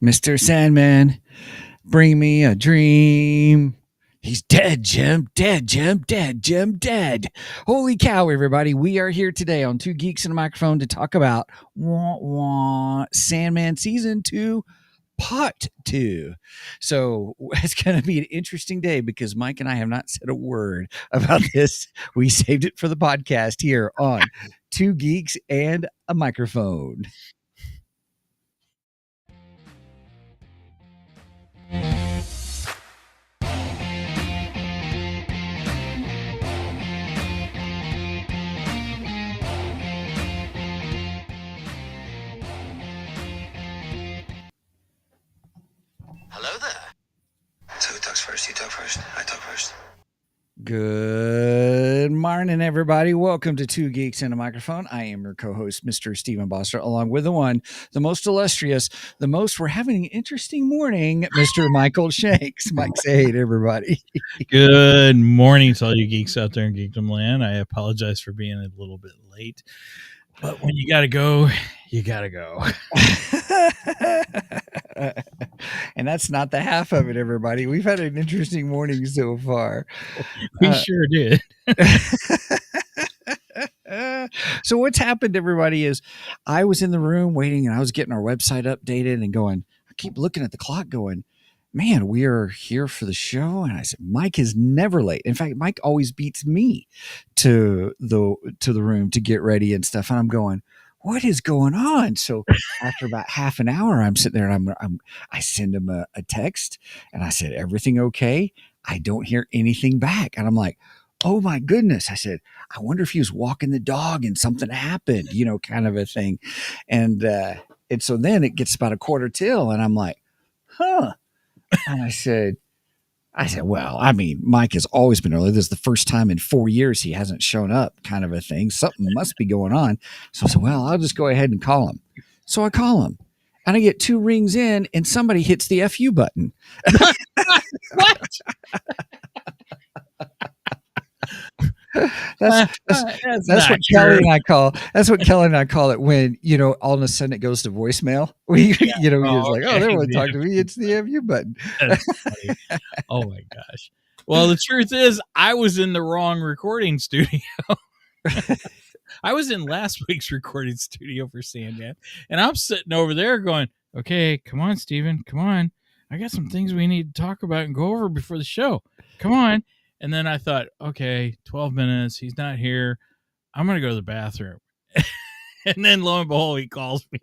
Mr. Sandman, bring me a dream. He's dead, Jim. Dead, Jim. Dead, Jim. Dead. Holy cow, everybody. We are here today on Two Geeks and a Microphone to talk about Sandman Season 2, Part 2. So it's going to be an interesting day because Mike and I have not said a word about this. We saved it for the podcast here on Two Geeks and a Microphone. Hello there. So who talks first? You talk first? I talk first. Good morning, everybody. Welcome to Two Geeks and a Microphone. I am your co-host, Mr. Stephen Boster, along with the one, the most illustrious, we're having an interesting morning, Mr. Michael Shanks. Mike, say hey to everybody. Good morning to all you geeks out there in Geekdom Land. I apologize for being a little bit late, but when you gotta go, you gotta go. And that's not the half of it, everybody. We've had an interesting morning so far. We sure did. So what's happened, everybody, is I was in the room waiting and I was getting our website updated and going, I keep looking at the clock going, man, we are here for the show. And I said, Mike is never late. In fact, Mike always beats me to the room to get ready and stuff. And I'm going, what is going on? So after about half an hour, I'm sitting there and I send him a text and I said, everything okay? I don't hear anything back. And I'm like, oh my goodness. I said, I wonder if he was walking the dog and something happened, kind of a thing. And so then it gets about 1:15 and I'm like, huh. And I said, well, I mean, Mike has always been early. This is the first time in 4 years he hasn't shown up, kind of a thing. Something must be going on. So I said, well, I'll just go ahead and call him. So I call him and I get 2 rings in and somebody hits the FU button. What? That's what Kelly and I call. That's what Kelly and I call it when all of a sudden it goes to voicemail. He's like, oh, they want to talk to me. It's the FU button. Oh my gosh. Well, the truth is, I was in the wrong recording studio. I was in last week's recording studio for Sandman, and I'm sitting over there going, "Okay, come on, Steven, come on. I got some things we need to talk about and go over before the show. Come on." And then I thought, okay, 12 minutes. He's not here. I'm going to go to the bathroom. And then lo and behold, he calls me.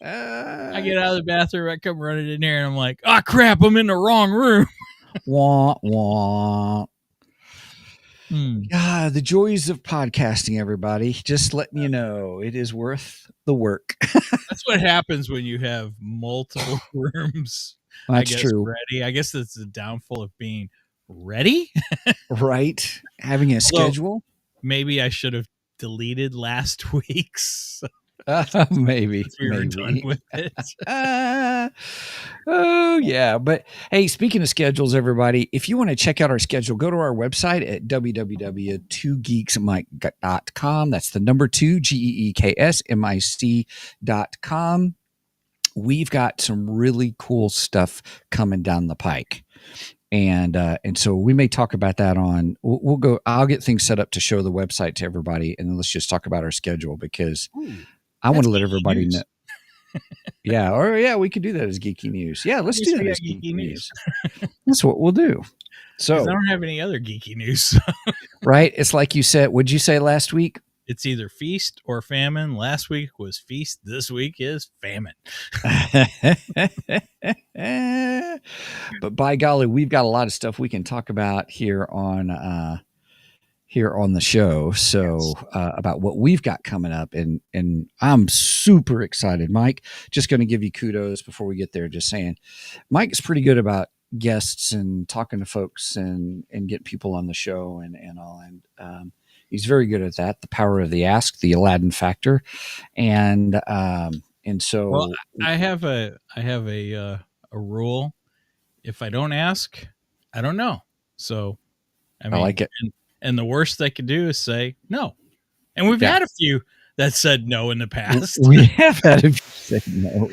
I get out of the bathroom. I come running in there and I'm like, oh, crap. I'm in the wrong room. Wah, wah. The joys of podcasting, everybody. Just letting you know, it is worth the work. That's what happens when you have multiple rooms. That's true. Ready. I guess that's the downfall of being ready. Right. Having a schedule. Maybe I should have deleted last week's. Maybe. We were done with it. Oh, yeah. But hey, speaking of schedules, everybody, if you want to check out our schedule, go to our website at www.2geeksmic.com. That's the number 2, GEEKSMIC.com. We've got some really cool stuff coming down the pike. And so we may talk about that we'll go, I'll get things set up to show the website to everybody. And then let's just talk about our schedule because I want to let everybody know. Yeah. We could do that as geeky news. Yeah. Let's do that as geeky news. That's what we'll do. So I don't have any other geeky news. Right. It's like you said, what'd you say last week? It's either feast or famine. Last week was feast. This week is famine. But by golly, we've got a lot of stuff we can talk about here on the show. So about what we've got coming up, and I'm super excited. Mike, just going to give you kudos before we get there. Just saying, Mike is pretty good about guests and talking to folks and getting people on the show and all. And he's very good at that. The power of the ask, the Aladdin factor, and so. Well, I have a rule. If I don't ask, I don't know. So, I mean, I like it. And the worst they could do is say no. And we've had a few that said no in the past. We have had a few say no.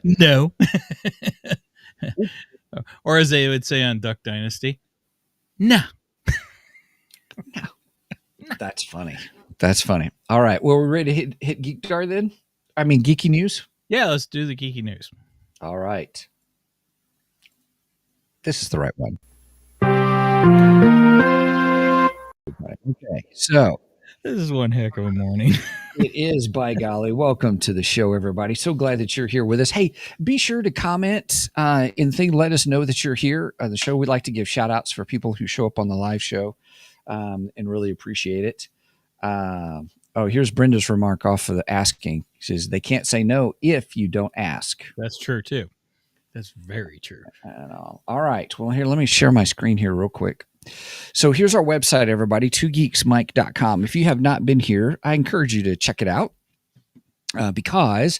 No. Or as they would say on Duck Dynasty, no. That's funny. That's funny. All right. Well, we're ready to hit Geek Jar then? I mean, geeky news? Yeah, let's do the geeky news. All right. This is the right one. Okay. So This is one heck of a morning. it is, by golly. Welcome to the show, everybody. So glad that you're here with us. Hey, be sure to comment and let us know that you're here. The show, we like to give shout outs for people who show up on the live show and really appreciate it. Here's Brenda's remark off of the asking. She says, they can't say no if you don't ask. That's true, too. That's very true. All right. Well, here, let me share my screen here real quick. So here's our website, everybody, twogeeksmike.com. If you have not been here, I encourage you to check it out because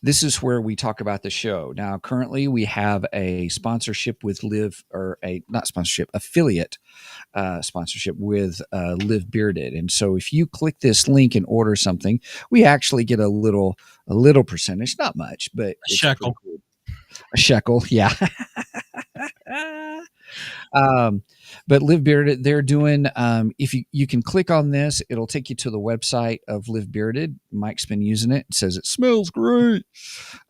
this is where we talk about the show. Now, currently we have a sponsorship with affiliate sponsorship with Live Bearded. And so if you click this link and order something, we actually get a little percentage, not much, but a shekel. Cool. A shekel, yeah. But Live Bearded, they're doing, if you can click on this, it'll take you to the website of Live Bearded. Mike's been using it. It says it smells great.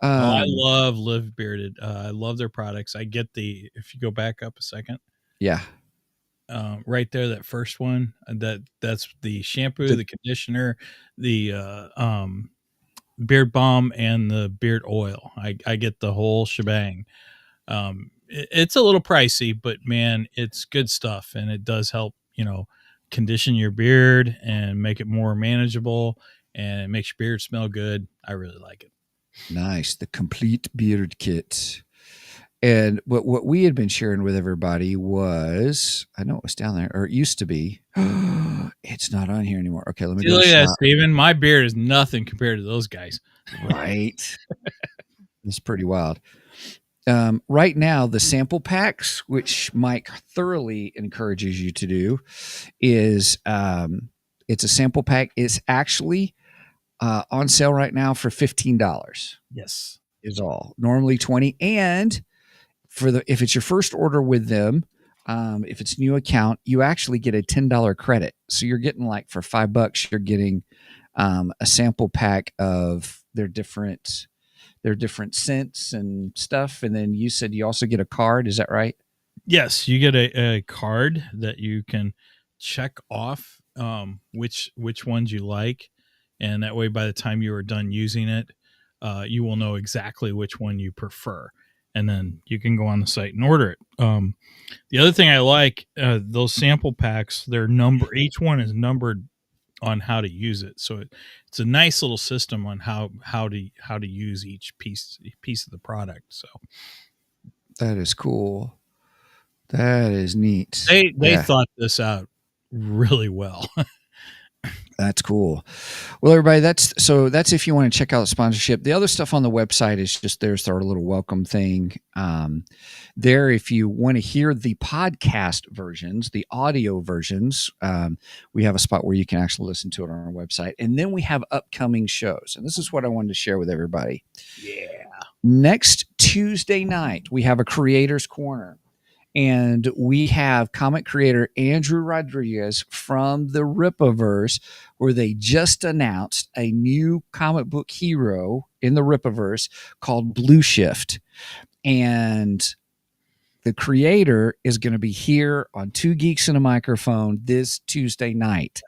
I love Live Bearded. I love their products. I get if you go back up a second. Yeah. Right there, that first one, that's the shampoo, the conditioner, the beard balm, and the beard oil. I get the whole shebang. It's a little pricey, but man, it's good stuff, and it does help, condition your beard and make it more manageable, and it makes your beard smell good. I really like it. Nice. The complete beard kit. And what we had been sharing with everybody was, I know it was down there, or it used to be. It's not on here anymore. Okay, let me go. Look at that, Steven. My beard is nothing compared to those guys. Right. It's pretty wild. Right now, the sample packs, which Mike thoroughly encourages you to do, is it's a sample pack. It's actually on sale right now for $15. Yes, is all. Normally $20, and if it's your first order with them, if it's new account, you actually get a $10 credit. So you're getting for $5, you're getting a sample pack of their different scents and stuff. And then you said you also get a card. Is that right? Yes, you get a card that you can check off which ones you like, and that way by the time you are done using it, you will know exactly which one you prefer, and then you can go on the site and order it. The other thing I like, those sample packs, each one is numbered on how to use it, so it's a nice little system on how to use each piece of the product. So that is cool. That is neat. They thought this out really well. That's cool. Well, everybody, that's if you want to check out the sponsorship. The other stuff on the website is just there's our little welcome thing. There, if you want to hear the podcast versions, the audio versions, we have a spot where you can actually listen to it on our website. And then we have upcoming shows. And this is what I wanted to share with everybody. Yeah. Next Tuesday night, we have a Creators Corner. And we have comic creator Andrew Rodriguez from the Rippaverse, where they just announced a new comic book hero in the Rippaverse called Blue Shift. And the creator is going to be here on Two Geeks and a Microphone this Tuesday night.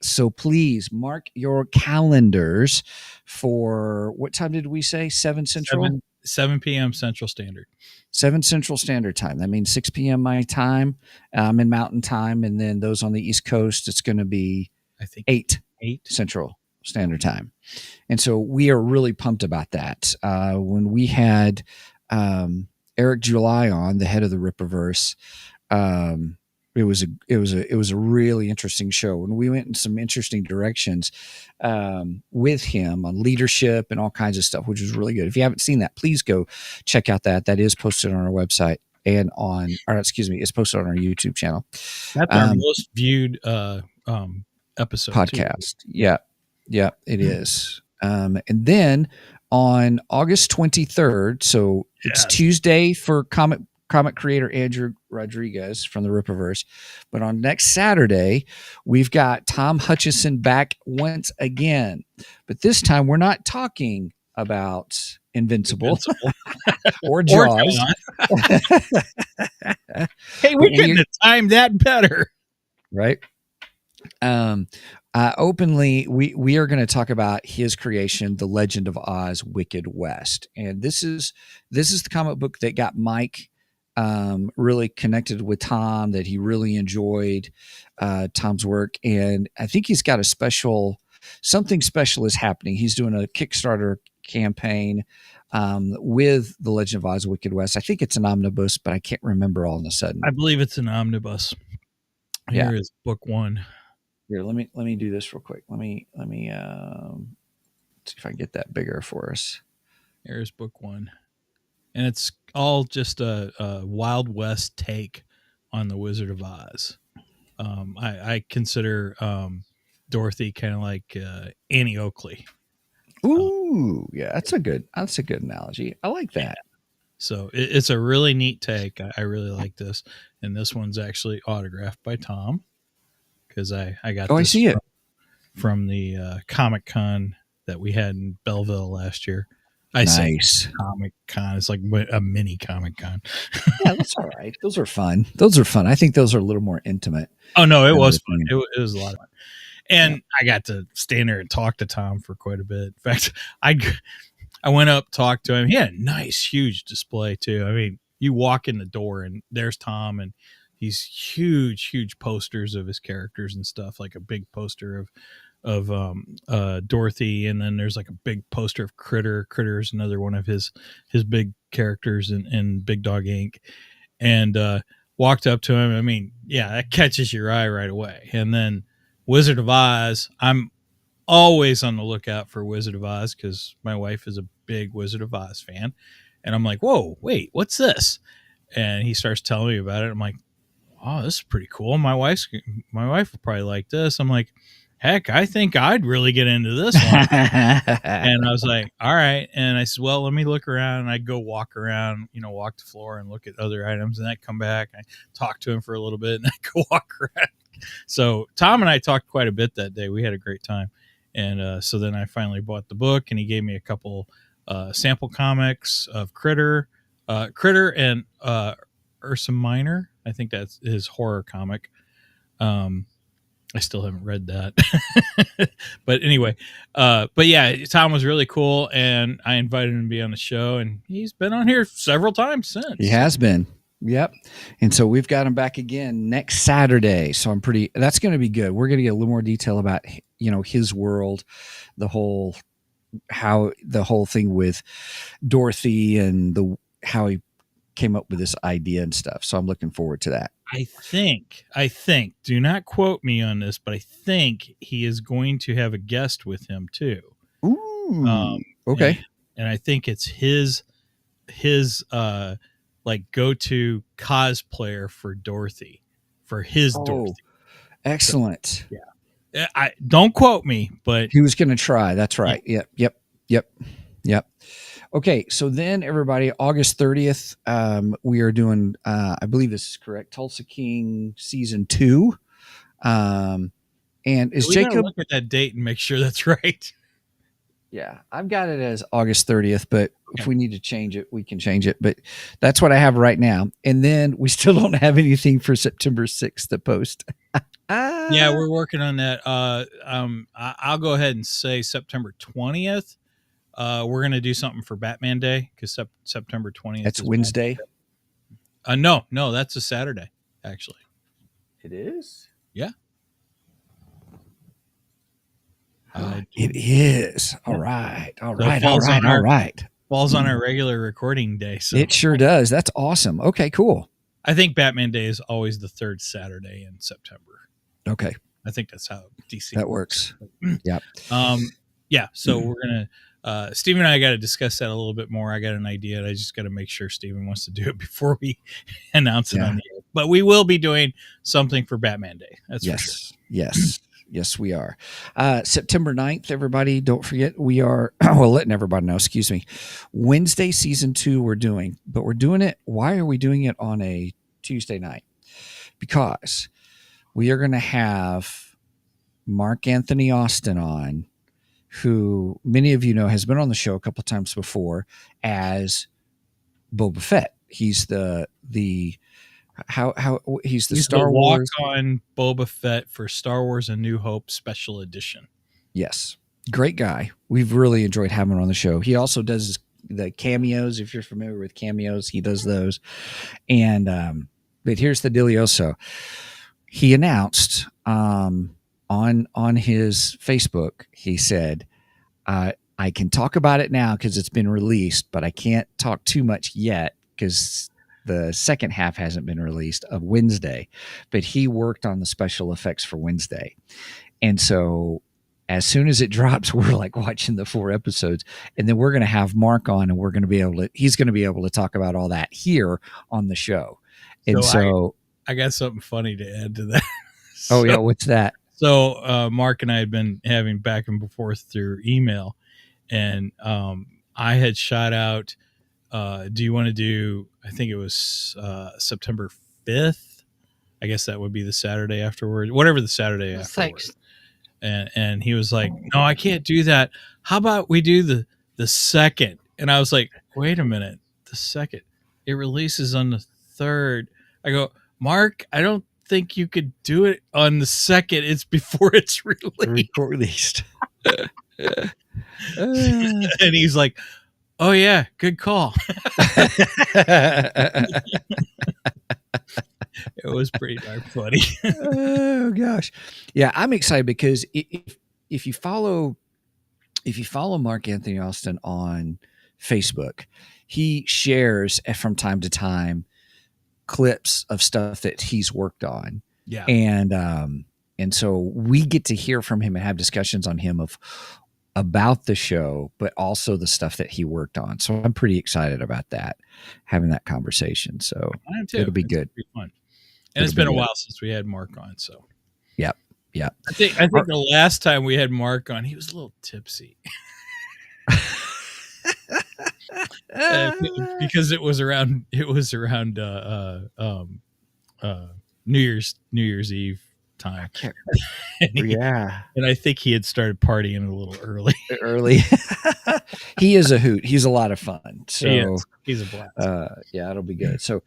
So please mark your calendars for, what time did we say? 7 Central? 7 p.m. Central Standard. 7 Central Standard Time. That means 6 p.m. my time. I'm in Mountain Time. And then those on the East Coast, it's going to be, I think, 8 Central Standard Time. And so we are really pumped about that. When we had Eric July on, the head of the Rippaverse, it was a really interesting show, and we went in some interesting directions with him on leadership and all kinds of stuff, which was really good. If you haven't seen that, please go check out that. That is posted on our website and it's posted on our YouTube channel. That's our most viewed episode podcast. Yeah, it is. And then on August 23rd, so it's Tuesday for comic creator Andrew Rodriguez from the Rippaverse, but on next Saturday we've got Tom Hutchison back once again, but this time we're not talking about Invincible. or Jaws. Hey, we couldn't have timed that better, right? Openly, we are going to talk about his creation, The Legend of Oz: Wicked West, and this is the comic book that got Mike really connected with Tom, that he really enjoyed Tom's work, and I think he's got something special is happening. He's doing a Kickstarter campaign with The Legend of Oz: Wicked West. I think it's an omnibus, but I can't remember all of a sudden. I believe it's an omnibus. Here is book 1. Here, let me do this real quick. Let me see if I can get that bigger for us. Here's book 1, and it's all just a Wild West take on the Wizard of Oz. I consider Dorothy kind of like Annie Oakley. Ooh, yeah, that's a good analogy. I like that. So it's a really neat take. I really like this, and this one's actually autographed by Tom, because I got this I see it from the Comic Con that we had in Belleville last year. Nice. Comic Con. It's like a mini Comic Con. Yeah, that's all right. Those are fun. I think those are a little more intimate. Oh no, it was fun. It was a lot of fun. And I got to stand there and talk to Tom for quite a bit. In fact, I went up, talked to him. He had a nice, huge display too. I mean, you walk in the door and there's Tom, and he's huge posters of his characters and stuff, like a big poster of Dorothy, and then there's like a big poster of Critter. Critter's another one of his big characters in Big Dog Inc. And walked up to him. I mean, yeah, that catches your eye right away. And then Wizard of Oz, I'm always on the lookout for Wizard of Oz because my wife is a big Wizard of Oz fan. And I'm like, whoa, wait, what's this? And he starts telling me about it. I'm like, oh, this is pretty cool. My wife would probably like this. I'm like, heck, I think I'd really get into this one. And I was like, all right. And I said, well, let me look around. And I'd go walk around, walk the floor and look at other items. And I'd come back. I talk to him for a little bit and I'd go walk around. So Tom and I talked quite a bit that day. We had a great time. And so then I finally bought the book, and he gave me a couple sample comics of Critter and Ursa Minor. I think that's his horror comic. I still haven't read that. But anyway, but yeah, Tom was really cool, and I invited him to be on the show, and he's been on here several times since. He has been. Yep. And so we've got him back again next Saturday. So that's going to be good. We're going to get a little more detail about, his world, the whole thing with Dorothy and how he came up with this idea and stuff. So I'm looking forward to that. I think, do not quote me on this, but I think he is going to have a guest with him too. Ooh. Okay. And I think it's his like go-to cosplayer for Dorothy, for his Dorothy. Excellent. So, yeah. I don't quote me, but he was going to try. That's right. Yep. Okay. So then everybody, August 30th, we are doing, I believe this is correct, Tulsa King season 2. And is Jacob look at that date and make sure that's right? Yeah, I've got it as August 30th, but if we need to change it, we can change it. But that's what I have right now. And then we still don't have anything for September 6th to post. Yeah, we're working on that. I'll go ahead and say September 20th. We're going to do something for Batman Day because September 20th. That's Wednesday. No, that's a Saturday, actually. It is? Yeah. It is. All right. Falls on our regular recording day. So it sure does. That's awesome. Okay, cool. I think Batman Day is always the third Saturday in September. Okay. I think that's how DC that works. Yep. Yeah. So we're going to, Steven and I got to discuss that a little bit more. I got an idea, and I just got to make sure Steven wants to do it before we announce it on the air. But we will be doing something for Batman Day. That's for sure. Yes. Yes, we are. September 9th, everybody, don't forget, we are, well, letting everybody know, excuse me, Wednesday season 2 we're doing, but we're doing it, why are we doing it on a Tuesday night? Because we are going to have Mark Anthony Austin on, who many of you know has been on the show a couple times before as Boba Fett. He's the he's the He's the Star Wars. walk-on Boba Fett for Star Wars: A New Hope Special Edition. Yes, great guy. We've really enjoyed having him on the show. He also does the cameos. If you're familiar with cameos, he does those. And but here's the dealio. So he announced on his Facebook, he said, I can talk about it now because it's been released, but I can't talk too much yet because the second half hasn't been released of Wednesday. But he worked on the special effects for Wednesday. And so as soon as it drops, we're like watching the 4 episodes, and then we're going to have Mark on, and he's going to be able to talk about all that here on the show. And so I got something funny to add to that. Oh yeah, what's that? So Mark and I had been having back and forth through email, and I had shot out, do you want to do, I think it was September 5th. I guess that would be the Saturday afterward, whatever the Saturday afterward. And he was like, no, I can't do that. How about we do the 2nd? And I was like, wait a minute, the 2nd, it releases on the 3rd. I go, Mark, I don't think you could do it on the 2nd. It's before it's released. And he's like, oh yeah, good call. It was pretty darn funny. Oh gosh. Yeah, I'm excited because if you follow Mark Anthony Austin on Facebook, he shares from time to time clips of stuff that he's worked on. Yeah. And so we get to hear from him and have discussions on him about the show, but also the stuff that he worked on. So I'm pretty excited about that, having that conversation. So it'll be good. It'll be fun. And it's been a while since we had Mark on. So yep. I think the last time we had Mark on, he was a little tipsy. Because it was around New Year's Eve time. And I think he had started partying a little early. He is a hoot. He's a lot of fun. So he's a blast. Yeah, it'll be good. So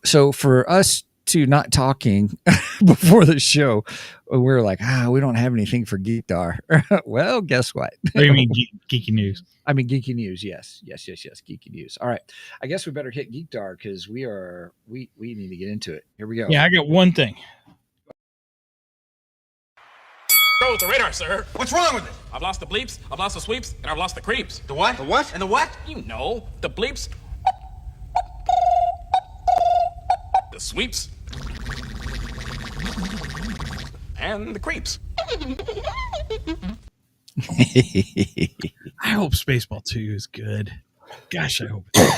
so for us to not talking before the show, we're like, we don't have anything for Geekdar. Well, guess what? What do you mean geeky news? I mean geeky news. Yes, geeky news. All right, I guess we better hit Geekdar because we need to get into it. Here we go. Yeah, I got one thing. Go with the radar, sir. What's wrong with it? I've lost the bleeps, I've lost the sweeps, and I've lost the creeps. The what? The what? And the what? You know, the bleeps, the sweeps, and the creeps. I hope Spaceball 2 is good. Gosh, I hope it is.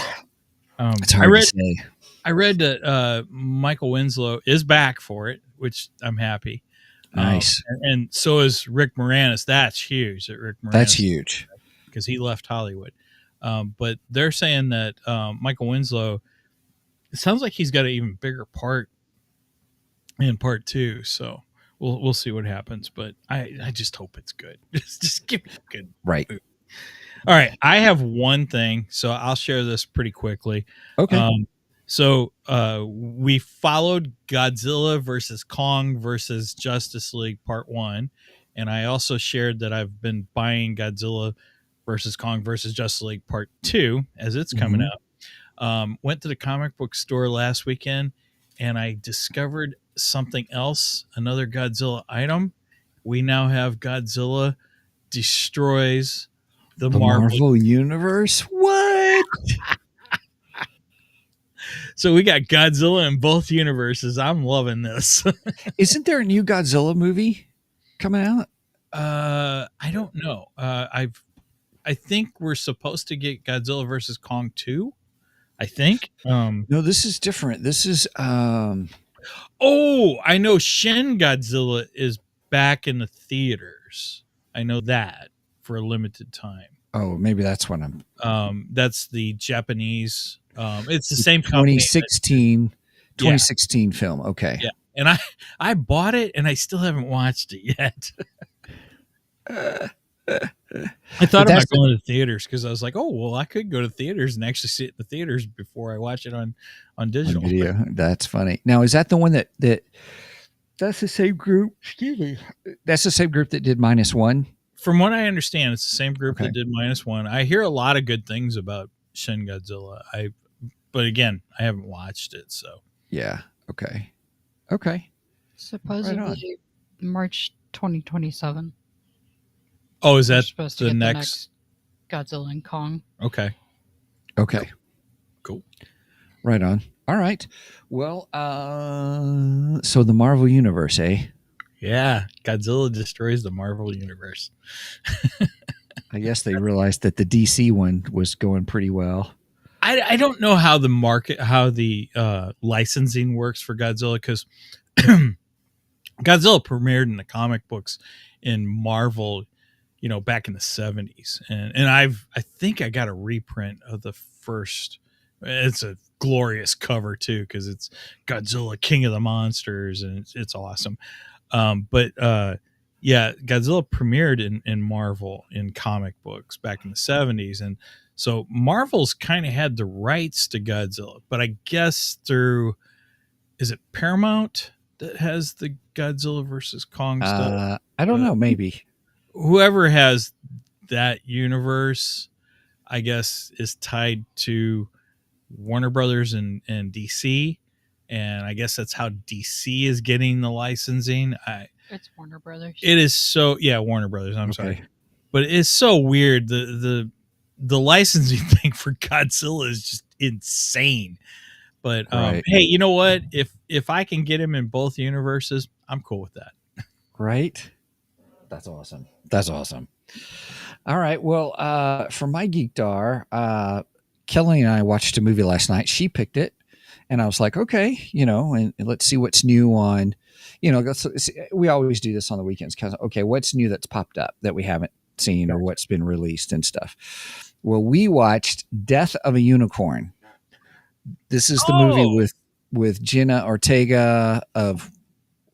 It's hard to say. I read that Michael Winslow is back for it, which I'm happy. Nice. And so is Rick Moranis. That's huge. That's huge. Because he left Hollywood. But they're saying that Michael Winslow, it sounds like he's got an even bigger part in part 2. So we'll see what happens. But I just hope it's good. Just give me a good movie. All right. I have one thing, so I'll share this pretty quickly. Okay. So we followed Godzilla versus Kong versus Justice League Part 1. And I also shared that I've been buying Godzilla versus Kong versus Justice League Part 2 as it's coming out. Went to the comic book store last weekend, and I discovered something else, another Godzilla item. We now have Godzilla destroys the Marvel Universe. What? So we got Godzilla in both universes. I'm loving this. Isn't there a new Godzilla movie coming out? I don't know. I think we're supposed to get Godzilla versus Kong 2. I think. No, this is different. This is Oh, I know Shin Godzilla is back in the theaters. I know that for a limited time. Oh, maybe that's what I'm. That's the Japanese. It's the same company. 2016, Yeah. 2016 film. Okay. Yeah, and I bought it and I still haven't watched it yet. I thought about going to theaters because I was like, oh well, I could go to theaters and actually see it in the theaters before I watch it on digital video. That's funny. Now, is that the one that that's the same group? Excuse me. That's the same group that did -1. From what I understand, it's the same group Okay. that did -1. I hear a lot of good things about Shin Godzilla. But again, I haven't watched it, so yeah. Okay. Supposedly March 2027. Oh, is We're that supposed to the get next? Godzilla and Kong? Okay. Cool. Right on. All right. Well, so the Marvel Universe, eh? Yeah, Godzilla destroys the Marvel Universe. I guess they realized that the DC one was going pretty well. I don't know how the licensing works for Godzilla, because Godzilla premiered in the comic books in Marvel, back in the 70s. And I think I got a reprint of the first. It's a glorious cover too, because it's Godzilla, King of the Monsters, and it's awesome. But Godzilla premiered in Marvel in comic books back in the 70s. And so Marvel's kind of had the rights to Godzilla, but I guess is it Paramount that has the Godzilla versus Kong stuff? I don't know, maybe. Whoever has that universe, I guess, is tied to Warner Brothers and DC. And I guess that's how DC is getting the licensing. It's Warner Brothers. It is so, Warner Brothers. I'm sorry, but it's so weird. The licensing thing for Godzilla is just insane. But Right. hey, you know what? If I can get him in both universes, I'm cool with that. Right. That's awesome. All right. Well, for my Geekdar, Kelly and I watched a movie last night. She picked it. And I was like, okay, and let's see what's new on, we always do this on the weekends. Because, okay, what's new that's popped up that we haven't seen or what's been released and stuff. Well, we watched Death of a Unicorn. This is the movie with Jenna Ortega of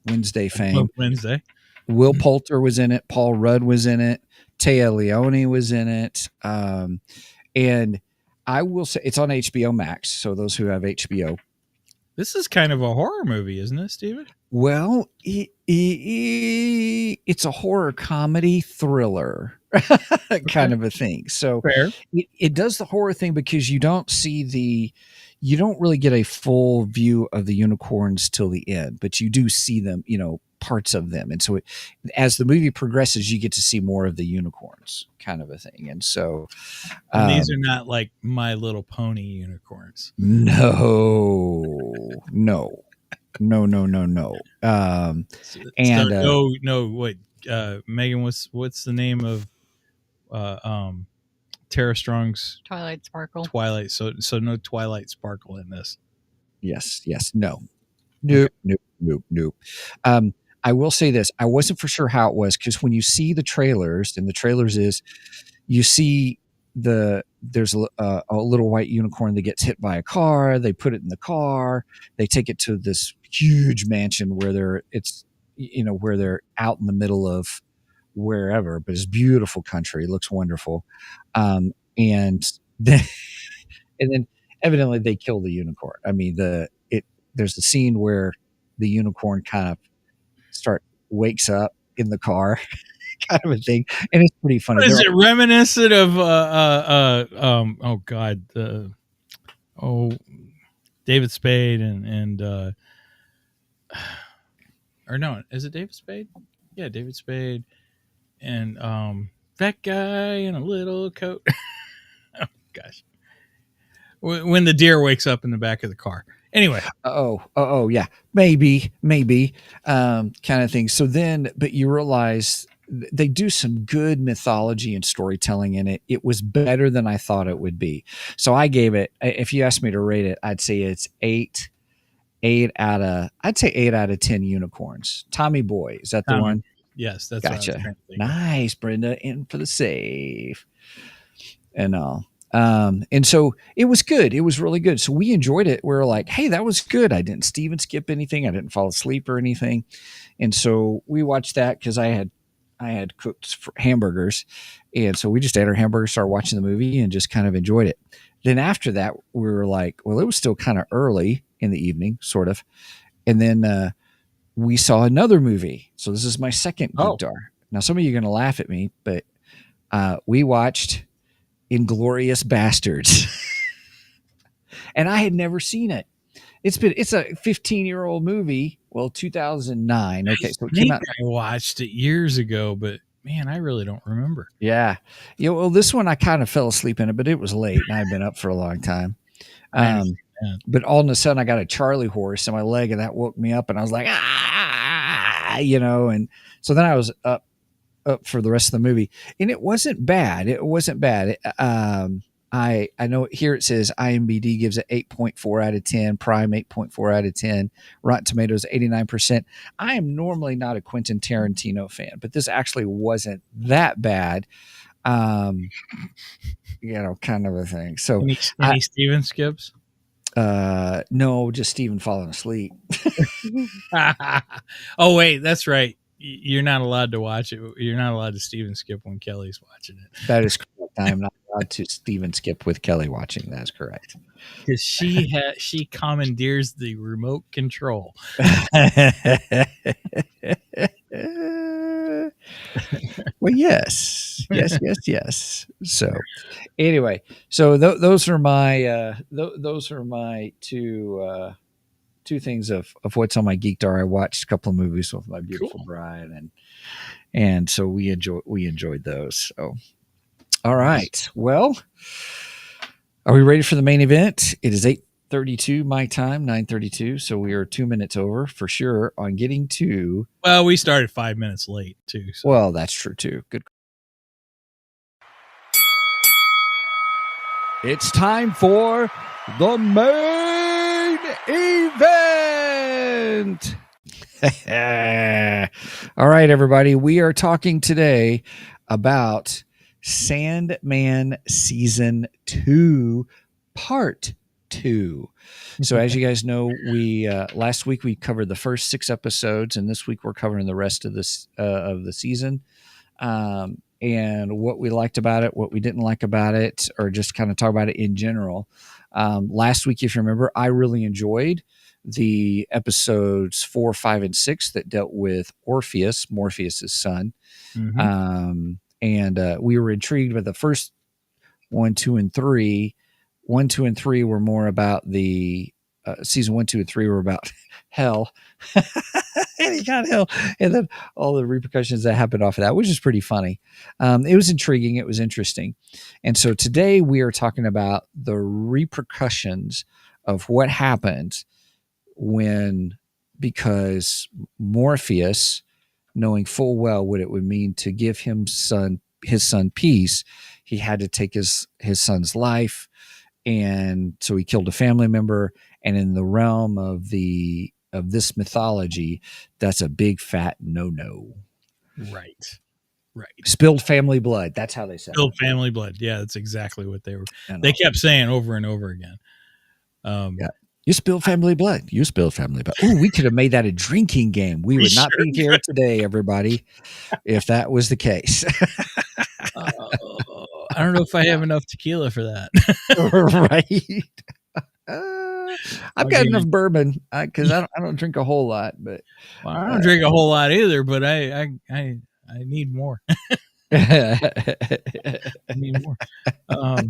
Wednesday fame. Wednesday. Will Poulter was in it. Paul Rudd was in it. Téa Leoni was in it. And I will say it's on HBO Max. So those who have HBO. This is kind of a horror movie, isn't it, Steven? Well, it's a horror comedy thriller kind of a thing. So fair. It does the horror thing because you don't really get a full view of the unicorns till the end, but you do see them, parts of them. And so as the movie progresses, you get to see more of the unicorns kind of a thing. And so these are not like My Little Pony unicorns. No. Megan, what's the name of Tara Strong's Twilight Sparkle? Twilight. So no Twilight Sparkle in this. Yes. No. Nope. I will say this. I wasn't for sure how it was because when you see the trailers, and the trailers is you see there's a little white unicorn that gets hit by a car. They put it in the car. They take it to this huge mansion where they're out in the middle of wherever, but it's beautiful country. It looks wonderful. And then evidently they kill the unicorn. I mean, there's a scene where the unicorn kind of wakes up in the car kind of a thing, and it's pretty funny. Is it reminiscent of David Spade and or no, is it David Spade? Yeah, David Spade and that guy in a little coat. Oh gosh, when the deer wakes up in the back of the car. Anyway. Yeah, maybe kind of thing. So then, but you realize they do some good mythology and storytelling in it. It was better than I thought it would be. So I gave it, if you asked me to rate it, I'd say it's 8 out of 10 unicorns. Tommy Boy, is that the one? Yes, that's what I was Gotcha. trying to think. Nice, Brenda, in for the save and all. And so it was good. It was really good. So we enjoyed it. We were like, hey, that was good. I didn't Steven skip anything. I didn't fall asleep or anything. And so we watched that because I had cooked hamburgers. And so we just ate our hamburgers, started watching the movie, and just kind of enjoyed it. Then after that, we were like, well, it was still kind of early in the evening, sort of. And then we saw another movie. So this is my second Geek Dar. Now, some of you are going to laugh at me, but we watched Inglorious Bastards. And I had never seen it. It's a 15-year-old movie. Well, 2009. Okay, so it came out. I watched it years ago, but man, I really don't remember. Yeah. Well, this one I kind of fell asleep in it, but it was late and I've been up for a long time. But all of a sudden I got a Charlie horse in my leg and that woke me up and I was like, and so then I was up for the rest of the movie, and it wasn't bad. I know here it says IMDb gives it 8.4 out of 10, Prime 8.4 out of 10, Rotten Tomatoes 89%. I am normally not a Quentin Tarantino fan, but this actually wasn't that bad. Kind of a thing. So any Steven skips? No, just Steven falling asleep. Oh wait, that's right. You're not allowed to watch it. You're not allowed to Steven skip when Kelly's watching it. That is correct. I am not allowed to Steven skip with Kelly watching. That's correct. Because she commandeers the remote control. Well, yes. So, anyway, so those are my two things of what's on my Geek Dar. I watched a couple of movies with my beautiful bride, and so we enjoyed those. So, all right. Well, are we ready for the main event? It is 8:32 my time, 9:32. So we are 2 minutes over for sure on getting to. Well, we started 5 minutes late too. So. Well, that's true too. Good. It's time for the main event. All right, everybody. We are talking today about Sandman Season 2, Part 2. So as you guys know, we last week we covered the first 6 episodes, and this week we're covering the rest of this of the season. And what we liked about it, what we didn't like about it, or just kind of talk about it in general. Last week, if you remember, I really enjoyed the episodes 4, 5, and 6 that dealt with Morpheus's son. Mm-hmm. And we were intrigued with the first 1, 2, and 3. 1, 2, and 3 were more about the season 1, 2, and 3 were about hell. And he got hell, and then all the repercussions that happened off of that, which is pretty funny. It was intriguing. It was interesting. And so today we are talking about the repercussions of what happened because Morpheus, knowing full well what it would mean to give his son peace, he had to take his son's life. And so he killed a family member. And in the realm of this mythology, that's a big fat no-no. Right. Spilled family blood. That's how they said Spilled family blood. Yeah, that's exactly what they were. They kept saying over and over again. Yeah. You spilled family blood. You spilled family blood. Oh, we could have made that a drinking game. We would not be here today, everybody, if that was the case. I don't know if I have enough tequila for that. Right. I've got enough bourbon because I don't drink a whole lot, but I don't drink a whole lot either. But I need more. I need more. I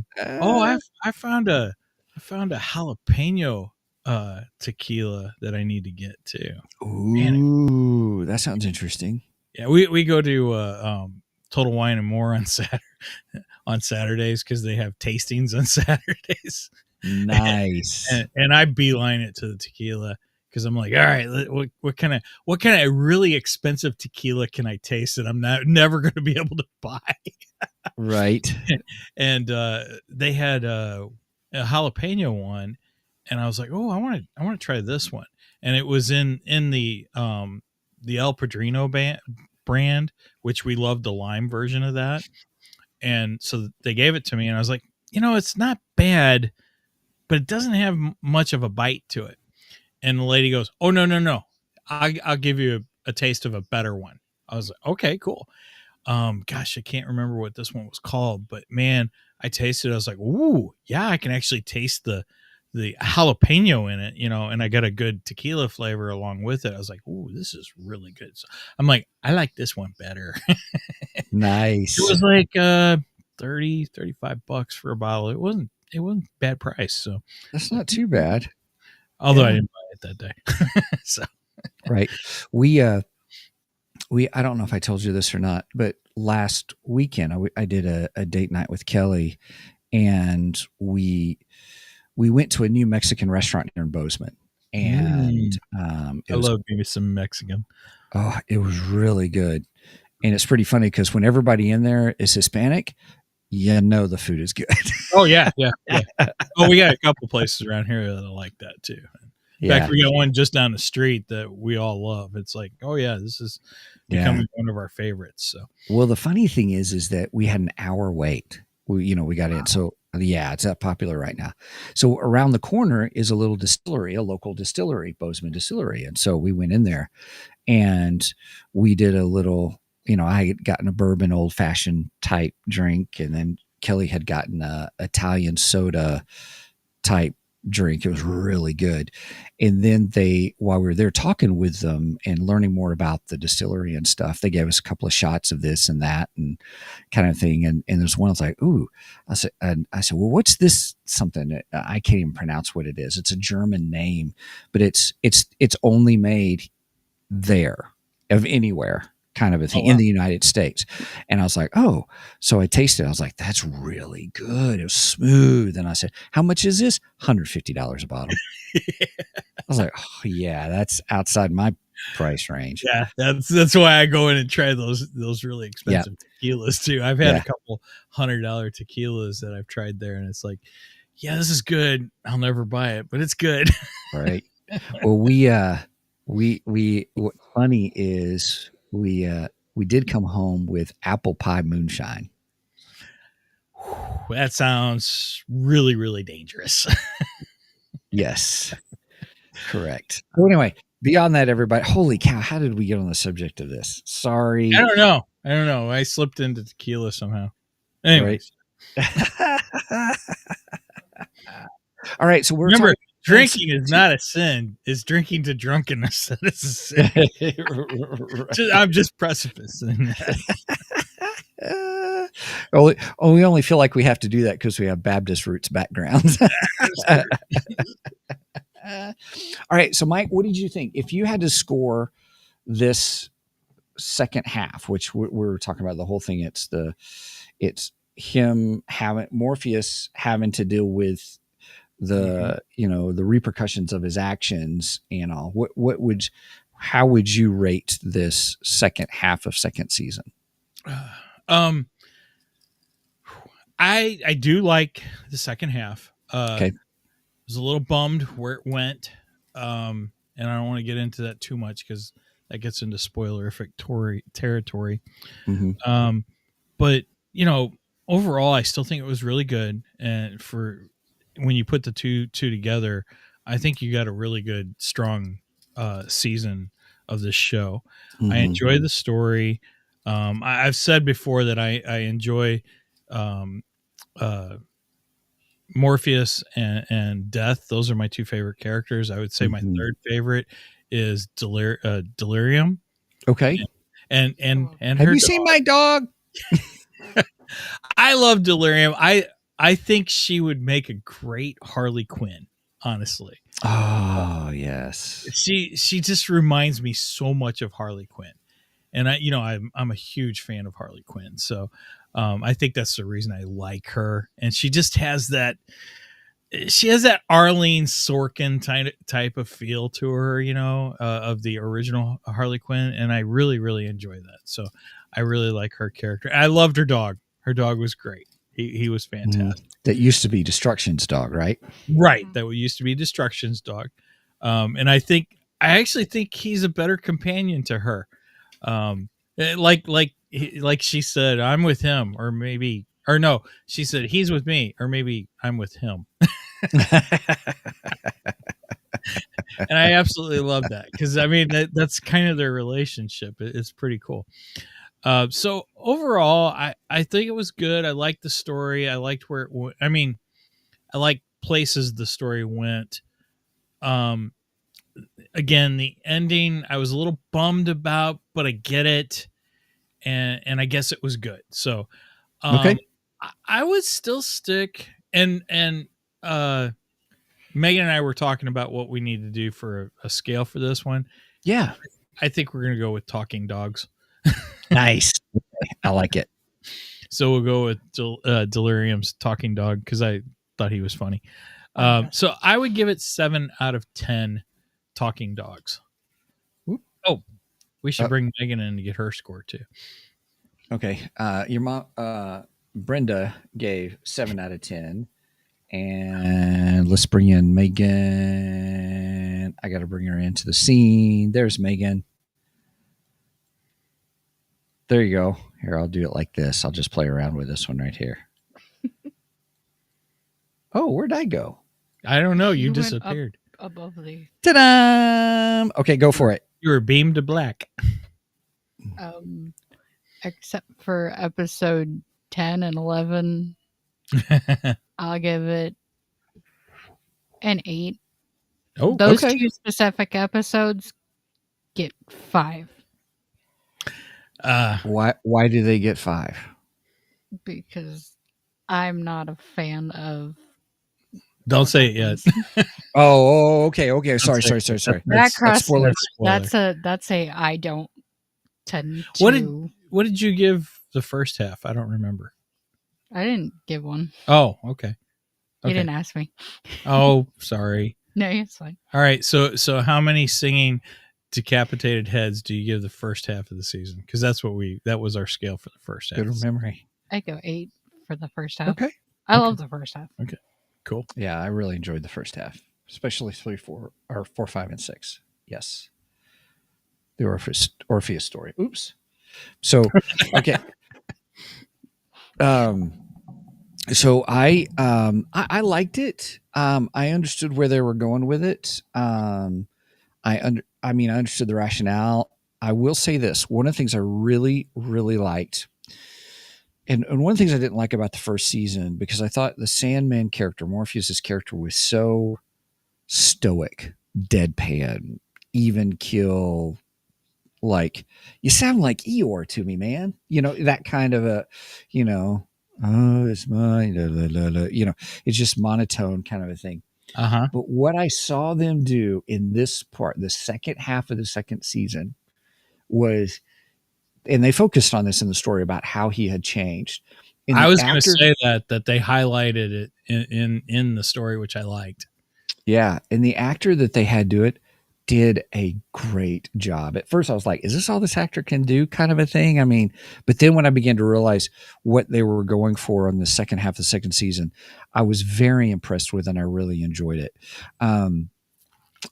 found a jalapeno tequila that I need to get too. Ooh, that sounds interesting. Yeah, we go to Total Wine and More on Saturdays because they have tastings on Saturdays. Nice. and I beeline it to the tequila because I'm like, all right, what kind of really expensive tequila can I taste that I'm never going to be able to buy? Right. And they had a jalapeno one, and I was like, oh, I want to try this one, and it was in the El Padrino brand, which we loved the lime version of that. And so they gave it to me, and I was like, it's not bad, but it doesn't have much of a bite to it. And the lady goes, "Oh, no. I'll give you a taste of a better one." I was like, "Okay, cool." Gosh, I can't remember what this one was called, but man, I tasted it. I was like, "Ooh, yeah, I can actually taste the jalapeno in it, and I got a good tequila flavor along with it." I was like, "Ooh, this is really good." So I'm like, I like this one better. Nice. It was like 35 bucks for a bottle. It wasn't bad price. So That's not too bad. although I Yeah. didn't buy it that day. So Right. I don't know if I told you this or not, but last weekend I did a date night with Kelly, and we went to a new Mexican restaurant here in Bozeman, and I love maybe some Mexican. it was really good. And it's pretty funny because when everybody in there is Hispanic, the food is good. Oh yeah. Oh, we got a couple places around here that are like that too. In fact, we got one just down the street that we all love. It's like, oh yeah, this is becoming one of our favorites. So, well, the funny thing is that we had an hour wait. We got in. So yeah, it's that popular right now. So around the corner is a little distillery, a local distillery, Bozeman Distillery. And so we went in there and we did a little, I had gotten a bourbon old fashioned type drink, and then Kelly had gotten a Italian soda type drink. It was really good. And then while we were there talking with them and learning more about the distillery and stuff, they gave us a couple of shots of this and that and kind of thing. And there's one I was like, ooh, I said, well, what's this something? I can't even pronounce what it is. It's a German name, but it's only made there of anywhere kind of a thing in the United States. And I was like, oh, so I tasted it. I was like, that's really good. It was smooth. And I said, how much is this? $150 a bottle. I was like, oh yeah, that's outside my price range. Yeah, that's why I go in and try those really expensive tequilas too. I've had a couple $100 tequilas that I've tried there, and it's like, yeah, this is good. I'll never buy it, but it's good. Right. Well, what's funny is we did come home with apple pie moonshine. That sounds really, really dangerous. Yes, correct. So anyway, beyond that, everybody, holy cow, how did we get on the subject of this? Sorry. I don't know. I slipped into tequila somehow. Anyways. Right. All right. So remember, drinking is not a sin. It's drinking to drunkenness that is a sin. Right. I'm just precipice-ing that. We only feel like we have to do that because we have Baptist roots backgrounds. All right. So, Mike, what did you think? If you had to score this second half, which we're talking about the whole thing, it's him Morpheus having to deal with the the repercussions of his actions and all. How would you rate this second half of second season? I do like the second half. Okay. I was a little bummed where it went, and I don't want to get into that too much because that gets into spoilerific territory. Mm-hmm. But overall, I still think it was really good, and for when you put the two together, I think you got a really good, strong season of this show. Mm-hmm. I enjoy the story. I've said before that I enjoy Morpheus and Death. Those are my two favorite characters. I would say my third favorite is Delirium. Okay. And have you seen my dog? I love Delirium. I think she would make a great Harley Quinn, honestly. Oh, yes. She just reminds me so much of Harley Quinn. And I'm a huge fan of Harley Quinn. So I think that's the reason I like her. And she just has that Arlene Sorkin type of feel to her, of the original Harley Quinn. And I really, really enjoy that. So I really like her character. I loved her dog. Her dog was great. He was fantastic. That used to be Destruction's dog, right? Right. That used to be Destruction's dog. And I actually think he's a better companion to her. Like she said, I'm with him, or maybe, or no, she said he's with me, or maybe I'm with him. And I absolutely love that because I mean that's kind of their relationship. It's pretty cool. So overall, I think it was good. I liked the story. I liked where it I mean, I like places the story went. Um, Again, the ending I was a little bummed about, but I get it, and I guess it was good. So, Okay. I would still stick and uh Megan and I were talking about what we need to do for a scale for this one. Yeah. I think we're gonna go with talking dogs. Nice. Okay, I like it. So we'll go with Delirium's talking dog because I thought he was funny. Okay. So I would give it 7 out of 10 talking dogs. Whoop. Oh, we should bring Megan in to get her score too. Okay. Your mom, Brenda, gave 7 out of 10. And let's bring in Megan. I got to bring her into the scene. There's Megan. There you go. Here, I'll do it like this. I'll just play around with this one right here. Oh, where'd I go? I don't know. You went disappeared. up above the Ta-da! Okay, go for it. You were beamed to black. except for episode 10 and 11, I'll give it an 8. Oh, Those okay. 2 specific episodes get 5 Why do they get 5? because I'm not a fan of don't say it yet. Oh, okay. Sorry. that cross. spoiler. That's a I don't tend to. What did you give the first half? I don't remember. I didn't give one. Oh, okay. You didn't ask me. Oh, sorry. No, it's fine. All right. So how many singing decapitated heads do you give the first half of the season? Because that was our scale for the first half. Good memory. I go 8 for the first half. Okay. I love the first half. Okay. Cool. Yeah, I really enjoyed the first half, especially 3, 4, 5, and 6. Yes. The Orpheus story. Oops. So, okay. So I liked it. I understood where they were going with it. I understood the rationale. I will say this. One of the things I really, really liked, and one of the things I didn't like about the first season, because I thought the Sandman character, Morpheus' character, was so stoic, deadpan, even kill. Like, you sound like Eeyore to me, man. You know, that kind of a, oh, it's mine. It's just monotone kind of a thing. Uh-huh. But what I saw them do in this part, the second half of the second season, was, and they focused on this in the story about how he had changed. I was going to say that they highlighted it in the story, which I liked. Yeah. And the actor that they had do it did a great job. At first I was like, is this all this actor can do, kind of a thing? I mean, but then when I began to realize what they were going for on the second half of the second season, I was very impressed with it, and I really enjoyed it.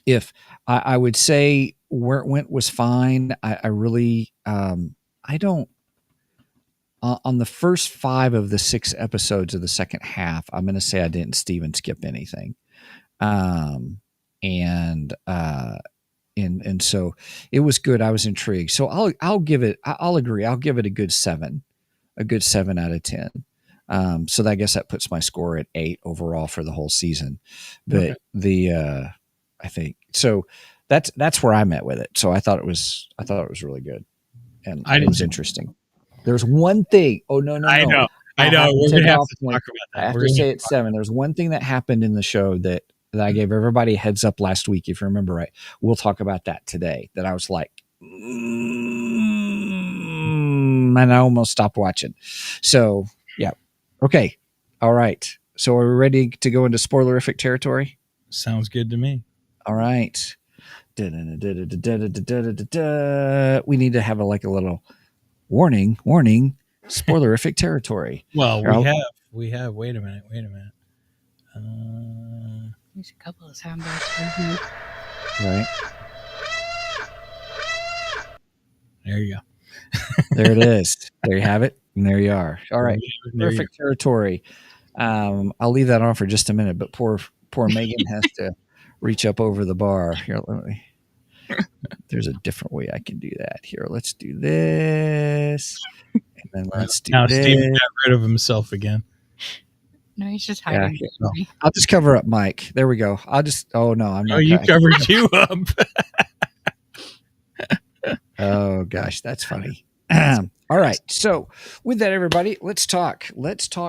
If I would say where it went was fine. I really, I don't, on the first 5 of the 6 episodes of the second half, I'm going to say I didn't skip anything. And so it was good. I was intrigued. So I'll give it, I'll agree. I'll give it a good 7 out of 10. So I guess that puts my score at 8 overall for the whole season. But okay. I think so that's where I'm at with it. So I thought it was really good. And it was interesting. There's one thing. Oh, no. I know. We're going to have to talk about that. I have to say it's 7. There's one thing that happened in the show that I gave everybody a heads up last week, if you remember right. We'll talk about that today. That I was like, and I almost stopped watching. So, yeah. Okay. All right. So are we ready to go into spoilerific territory? Sounds good to me. All right. We need to have a little warning, spoilerific territory. Well, we have. Wait a minute. There's a couple of sound bites right here. Right. There you go. There it is. There you have it. And there you are. All right. There you Perfect territory. I'll leave that on for just a minute, but poor Megan has to reach up over the bar. Here, there's a different way I can do that. Here, let's do this. And then go. let's do Now this. Steven got rid of himself again. No, he's just Yeah, hiding. here. from me. I'll just cover up Mike. There we go. I'm not. Oh, you covered you up. Oh gosh, that's funny. All right. So with that, everybody, let's talk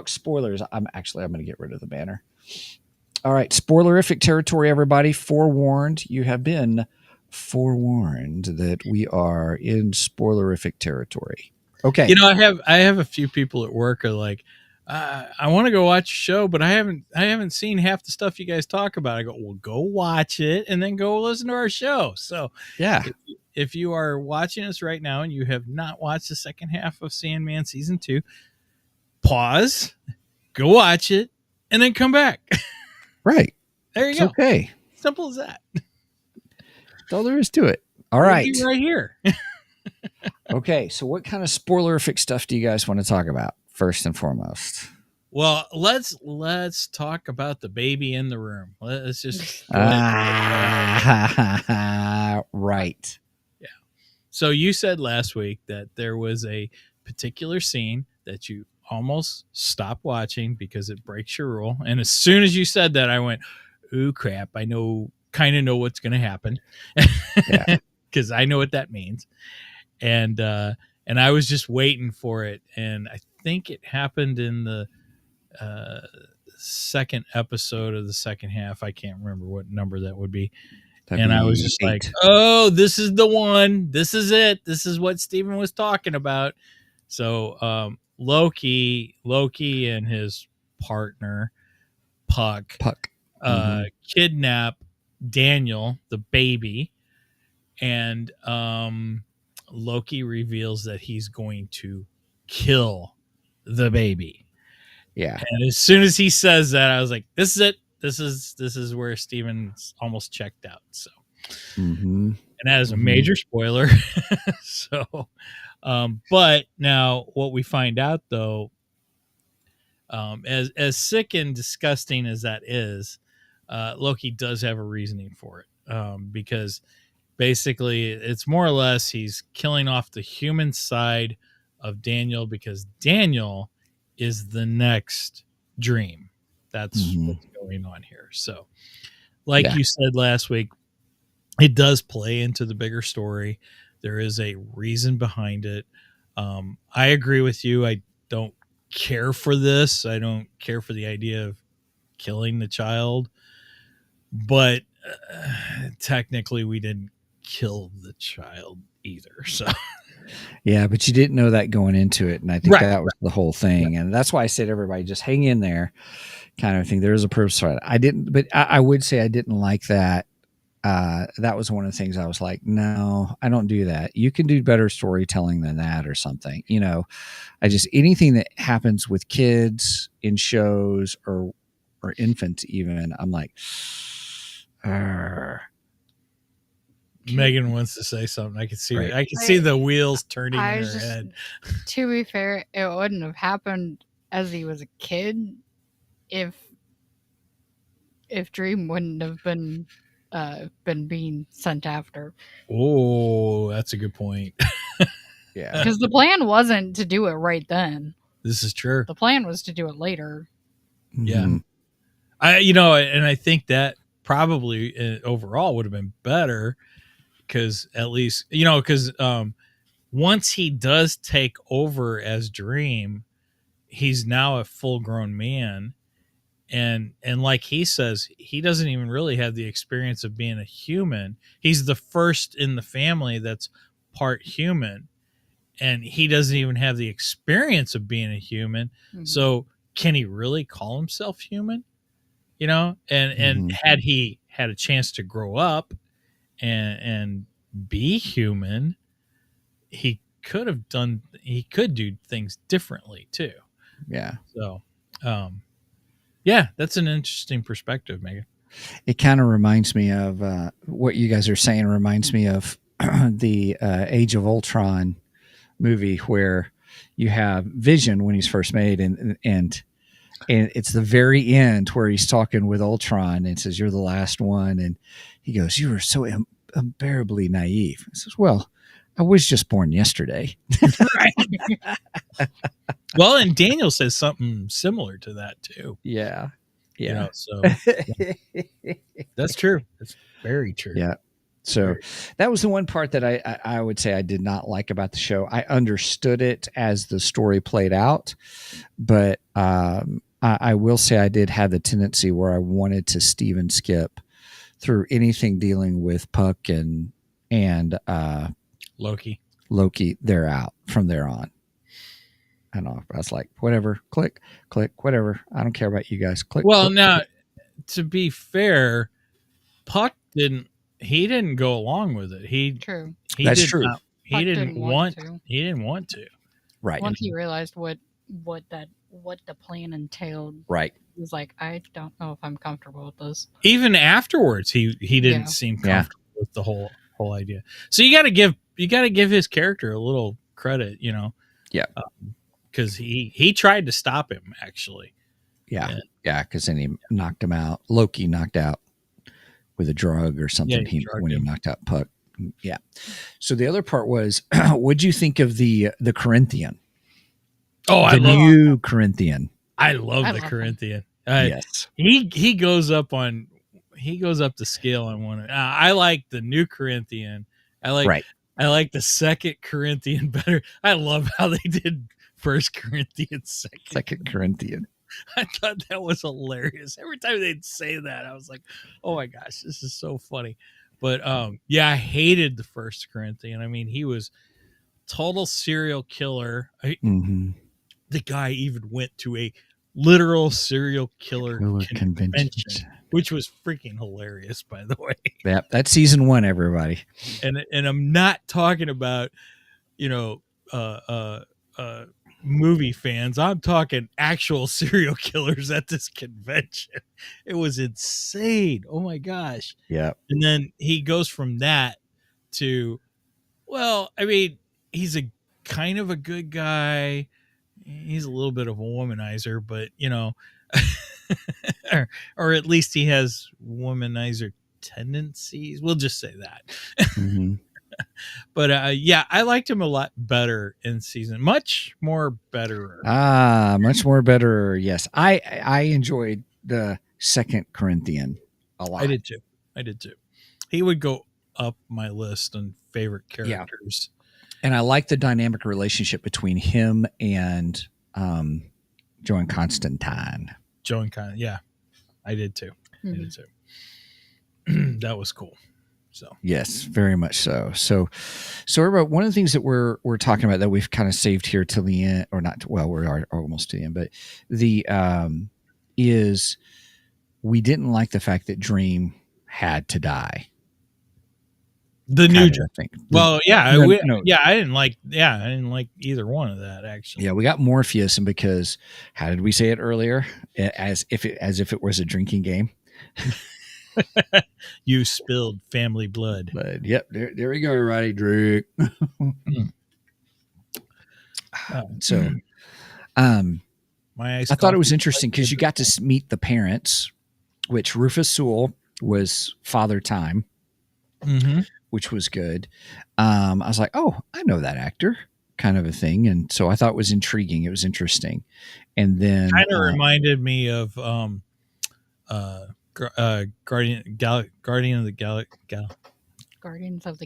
spoilers. I'm going to get rid of the banner. All right. Spoilerific territory, everybody. Forewarned. You have been forewarned that we are in spoilerific territory. Okay. You know, I have a few people at work are like, I want to go watch a show, but I haven't seen half the stuff you guys talk about. I go, well, go watch it and then go listen to our show. So Yeah. if you are watching us right now and you have not watched the second half of Sandman season 2, pause, go watch it, and then come back. Right. There you It's go. okay. Simple as that. That's all there is to it. All We'll right. be right here. Okay. So what kind of spoilerific stuff do you guys want to talk about first and foremost? Well, let's talk about the baby in the room. Let's just go ahead. Right. So you said last week that there was a particular scene that you almost stopped watching because it breaks your rule. And as soon as you said that, I went, "Ooh, crap! I kind of know what's going to happen," because I know what that means. And I was just waiting for it, and I think it happened in the second episode of the second half. I can't remember what number that would be. And I was just 8. like, oh, this is the one. This is it. This is what Steven was talking about. So Loki and his partner, Puck. Kidnap Daniel, the baby. And Loki reveals that he's going to kill the baby. Yeah. And as soon as he says that, I was like, this is it. This is where Steven's almost checked out. So, and that is a major spoiler. So, but now what we find out though, as sick and disgusting as that is, Loki does have a reasoning for it. Because basically it's more or less he's killing off the human side of Daniel because Daniel is the next dream. That's what's going on here. So, like you said last week, it does play into the bigger story. There is a reason behind it. I agree with you. I don't care for this. I don't care for the idea of killing the child. But technically, we didn't kill the child either. So. Yeah, but you didn't know that going into it, and I think that was the whole thing, and that's why I said everybody just hang in there, kind of thing. There is a purpose for it. I didn't, but I would say I didn't like that. That was one of the things I was like, no, I don't do that. You can do better storytelling than that, or something. You know, anything that happens with kids in shows or infants, even, I'm like, Megan wants to say something. I can see I can see the wheels turning in her head. To be fair, it wouldn't have happened as he was a kid if Dream wouldn't have been being sent after. Oh, that's a good point. Yeah, because the plan wasn't to do it right then. This is true. The plan was to do it later. Yeah, I think that probably overall would have been better. Because at least, because once he does take over as Dream, he's now a full-grown man. And like he says, he doesn't even really have the experience of being a human. He's the first in the family that's part human. And he doesn't even have the experience of being a human. Mm-hmm. So can he really call himself human? And had he had a chance to grow up and be human, he could do things differently too. Yeah. So, that's an interesting perspective, Megan. It kind of reminds me of what you guys are saying. Reminds me of the Age of Ultron movie where you have Vision when he's first made, and it's the very end where he's talking with Ultron and says, "You're the last one," and he goes, "You were so unbearably naive." He says, "Well, I was just born yesterday." Well, and Daniel says something similar to that too. Yeah, You yeah, know, so that's true. That's very true. yeah. So that was the one part that I would say I did not like about the show. I understood it as the story played out, but I will say I did have the tendency where I wanted to Steven skip through anything dealing with Puck and Loki. They're out from there on. I don't know. I was like, whatever, click, whatever. I don't care about you guys. Click. Well, click, now, click. to be fair, Puck didn't go along with it. True. That's true. He didn't want to. He didn't want to. Right. Once he realized what the plan entailed, Right. he was like, I don't know if I'm comfortable with this. Even afterwards, he didn't Yeah. seem comfortable with the whole idea. So you got to give his character a little credit, you know. Yeah. Because he tried to stop him, actually. Yeah. Yeah. Because then he knocked him out. Loki knocked out with a drug or something when he knocked out Puck. Yeah. So the other part was, what'd you think of the Corinthian? Oh, the new Corinthian. I love the him. Corinthian. Yes. He goes up the scale on one. I like the new Corinthian. I like the second Corinthian better. I love how they did First Corinthian, second Corinthian. I thought that was hilarious. Every time they'd say that, I was like, "Oh my gosh, this is so funny." But yeah, I hated the First Corinthian. I mean, he was total serial killer. Mm-hmm. The guy even went to a literal serial killer convention, which was freaking hilarious, by the way. Yeah, that's season 1, everybody. And I'm not talking about, movie fans. I'm talking actual serial killers at this convention. It was insane. Oh my gosh. Yeah. And then he goes from that to, well, I mean, he's a kind of a good guy. He's a little bit of a womanizer, but or at least he has womanizer tendencies. We'll just say that. Mm-hmm. But yeah, I liked him a lot better in season. Much more better. Much more better. Yes. I enjoyed the second Corinthian a lot. I did too. He would go up my list on favorite characters. Yeah. And I like the dynamic relationship between him and Joan Constantine. Yeah, I did too. Mm-hmm. That was cool. So yes, very much so. So everybody, one of the things that we're talking about that we've kind of saved here till the end, or not? Well, we're almost to the end, but the is we didn't like the fact that Dream had to die. The new Dream. Well, yeah, I didn't like either one of that, actually. Yeah, we got Morpheus, and because how did we say it earlier? As if it was a drinking game. You spilled family blood. But yep, there we go, everybody. Drink. So, I thought it was interesting because you got to meet the parents, which Rufus Sewell was Father Time, which was good. I was like, oh, I know that actor, kind of a thing, and so I thought it was intriguing. It was interesting, and then kind of reminded me of Guardians of the Galaxy. Guardians of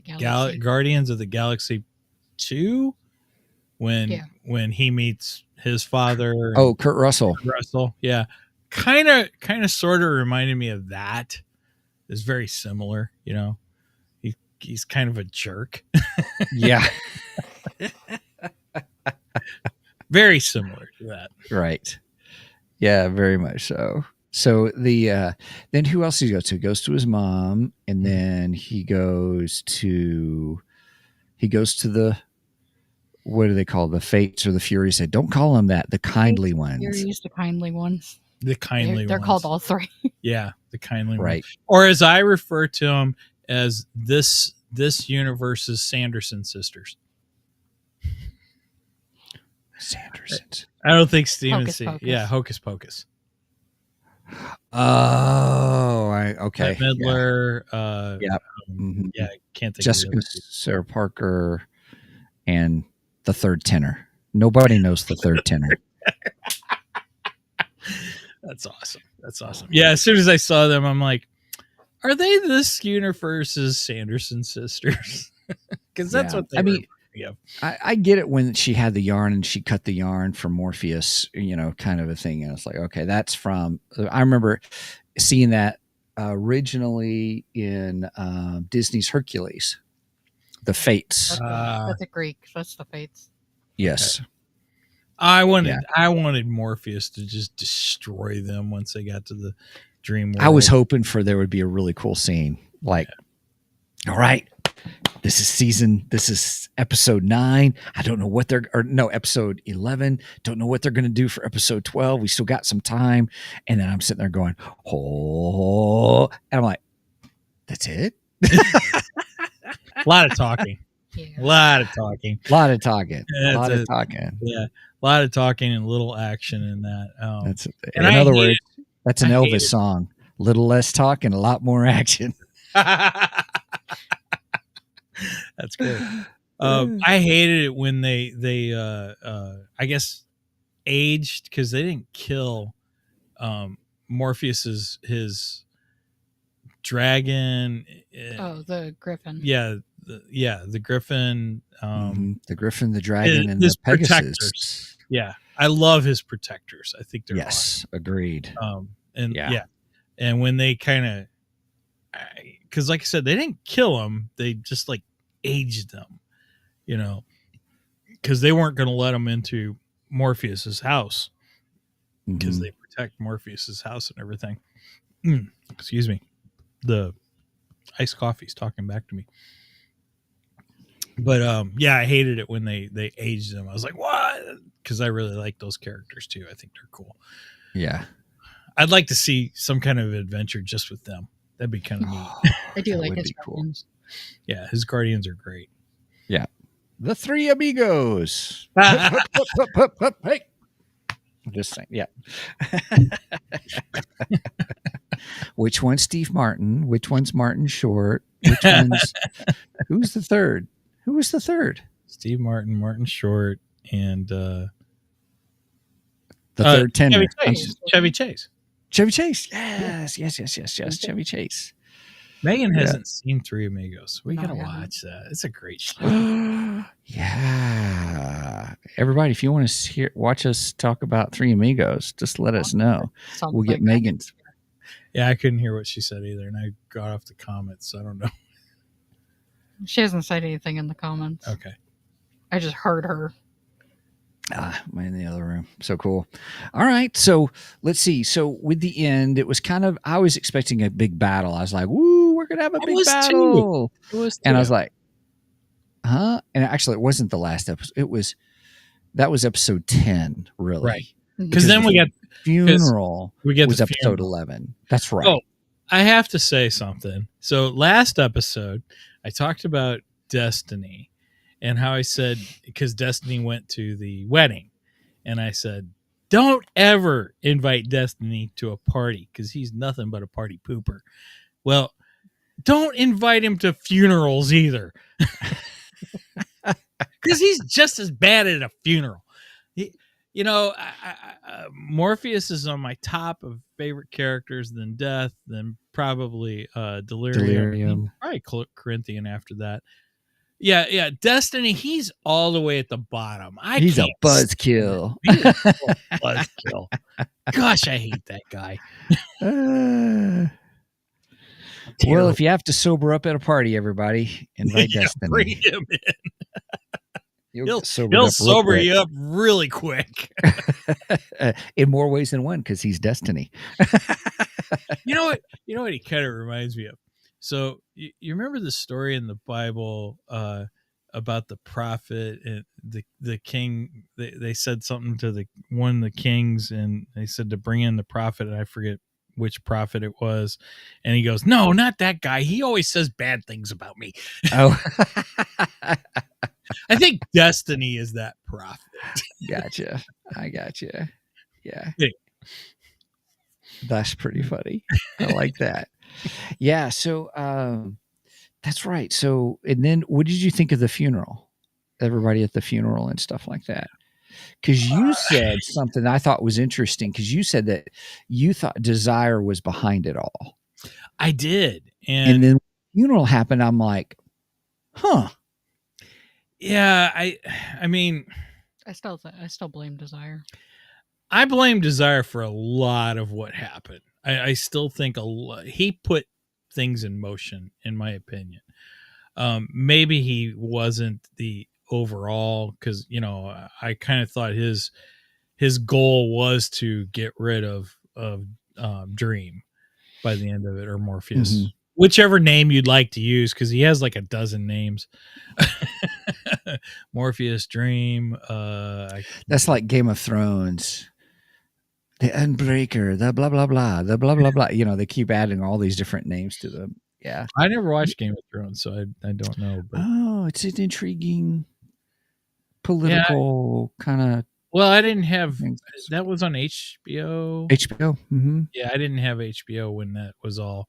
the Galaxy 2 when he meets his father. Oh, Kurt Russell. Yeah. Kind of sort of reminded me of that. It's very similar, He's kind of a jerk. Yeah. Very similar to that. Right. Yeah, very much so. So then who else does he go to? He goes to his mom, and then he goes to the, what do they call the Fates or the Furies? They don't call them that. The kindly ones. Furies, the kindly ones. The kindly They're ones. called all three. Yeah, the kindly right. ones. Or as I refer to them as this universe's Sanderson sisters. Sandersons. I don't think Steven Hocus C. Pocus. Yeah, Hocus Pocus. Oh, okay. Bette Midler. Yeah. Mhm. Yeah, I can't think Jessica of the other Sarah Parker and the third tenor. Nobody knows the third tenor. That's awesome. That's awesome. Yeah, as soon as I saw them, I'm like, are they the Universe's Sanderson sisters? Because that's Yeah. what they I mean, yeah. I get it when she had the yarn and she cut the yarn for Morpheus, kind of a thing. And it's like, okay, that's from. I remember seeing that originally in Disney's Hercules, the Fates. That's a Greek. That's the Fates. Yes. Okay. I wanted Morpheus to just destroy them once they got to the dream world. I was hoping for there would be a really cool scene. Like, all right, this is episode 9. I don't know what episode 11. Don't know what they're going to do for episode 12. We still got some time. And then I'm sitting there going, oh, and I'm like, that's it? A lot of talking. Yeah. A lot of talking. A lot of talking. Yeah, A lot of talking. Yeah. A lot of talking and little action in that. That's and in I other hate words, that's an I hate Elvis it. song. Little less talk and a lot more action. That's great. I hated it when they I guess aged because they didn't kill Morpheus's his dragon. Oh, the Griffin. Yeah, the Griffin. The Griffin, the Dragon, and his the Pegasus. protectors. Yeah, I love his protectors. I think they're Yes, agreed. awesome. And Yeah. and when they kind of, because like I said, they didn't kill them; they just like aged them, because they weren't going to let them into Morpheus's house because they protect Morpheus's house and everything. Excuse me, the iced coffee's talking back to me. But I hated it when they aged them. I was like, what? Because I really like those characters too. I think they're cool. Yeah. I'd like to see some kind of adventure just with them. That'd be kind of neat. I do That like would his be cool. Guardians. Yeah, his Guardians are great. Yeah. The Three Amigos. Ah. Hey. Just saying. Yeah. Which one's Steve Martin? Which one's Martin Short? Which one's who's the third? Who was the third? Steve Martin, Martin Short, and The third tenor. Chevy Chase. Chevy Chase. Yes. Chevy Chase. Megan hasn't seen Three Amigos. We No, gotta I haven't. watch that. It's a great show. Yeah. Everybody, if you want to watch us talk about Three Amigos, just let us know. Something We'll get like that. Megan's. Yeah, I couldn't hear what she said either, and I got off the comments, so I don't know. She hasn't said anything in the comments. Okay. I just heard her. I'm in the other room. So cool. All right. So let's see. So with the end, it was kind of, I was expecting a big battle. I was like, woo, we're going to have a I big was battle. It was And I was like, huh? And actually, it wasn't the last episode. That was episode 10, really. Right. Because then we got funeral. we get was the episode funeral. 11. That's right. Oh, I have to say something. So last episode, I talked about Destiny and how I said, because Destiny went to the wedding, and I said, don't ever invite Destiny to a party because he's nothing but a party pooper. Well, don't invite him to funerals either. Because he's just as bad at a funeral. Morpheus is on my top of favorite characters, then Death, then probably Delirium. Probably Corinthian after that. Yeah. Destiny, he's all the way at the bottom. He's a buzzkill. He's a buzzkill. Gosh, I hate that guy. Well, if you have to sober up at a party, everybody, invite Destiny. Bring him in. He'll sober you up really quick. In more ways than one, because he's Destiny. You know what he kind of reminds me of? So you remember the story in the Bible about the prophet and the king? They said something to one of the kings, and they said to bring in the prophet, and I forget which prophet it was. And he goes, "No, not that guy. He always says bad things about me." Oh. I think destiny is that prophet. Gotcha. I gotcha. Yeah. Yeah. That's pretty funny. I like that. Yeah. So that's right. So and then what did you think of the funeral? Everybody at the funeral and stuff like that. Because you said something I thought was interesting because you said that you thought desire was behind it all. I did. And then when the funeral happened, I'm like, huh. Yeah, I mean, I still blame Desire. I blame Desire for a lot of what happened. I still think he put things in motion, in my opinion. Maybe he wasn't the overall because I kind of thought his goal was to get rid of Dream by the end of it, or Morpheus, whichever name you'd like to use, because he has like a dozen names. Morpheus, Dream. That's like Game of Thrones. The Unbreaker, the blah, blah, blah, the blah, blah, blah. They keep adding all these different names to them. Yeah. I never watched Game of Thrones, so I don't know. But oh, it's an intriguing political kind of. Well, I didn't have that was on HBO. HBO. Mm-hmm. Yeah, I didn't have HBO when that was all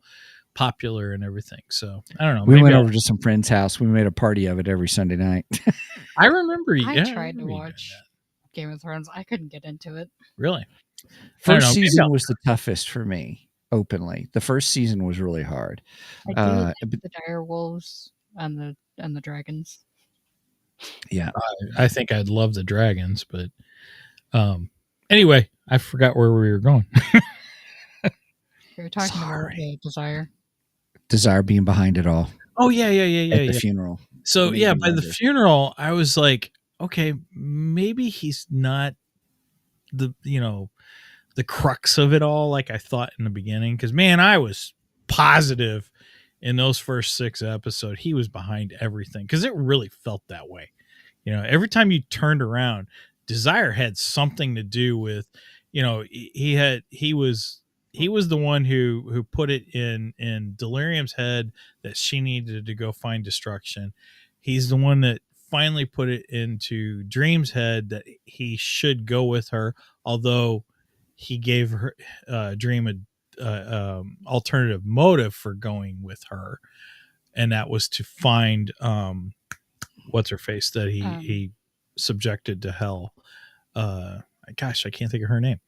popular and everything. So I don't know. We went over to some friend's house. We made a party of it every Sunday night. I remember. I tried to watch Game of Thrones. I couldn't get into it. Really? First season was the toughest for me. Openly, the first season was really hard. I do like the dire wolves and the dragons. Yeah, I think I'd love the dragons, but anyway, I forgot where we were going. We were talking about Desire. Desire being behind it all. Oh yeah. At the funeral. So yeah, by the funeral, I was like, okay, maybe he's not the the crux of it all like I thought in the beginning. Because man, I was positive in those first 6 episodes he was behind everything, because it really felt that way. Every time you turned around, Desire had something to do with, he was the one who put it in Delirium's head that she needed to go find destruction. He's the one that finally put it into Dream's head that he should go with her, although he gave her Dream a alternative motive for going with her, and that was to find what's her face that he subjected to hell. Gosh, I can't think of her name.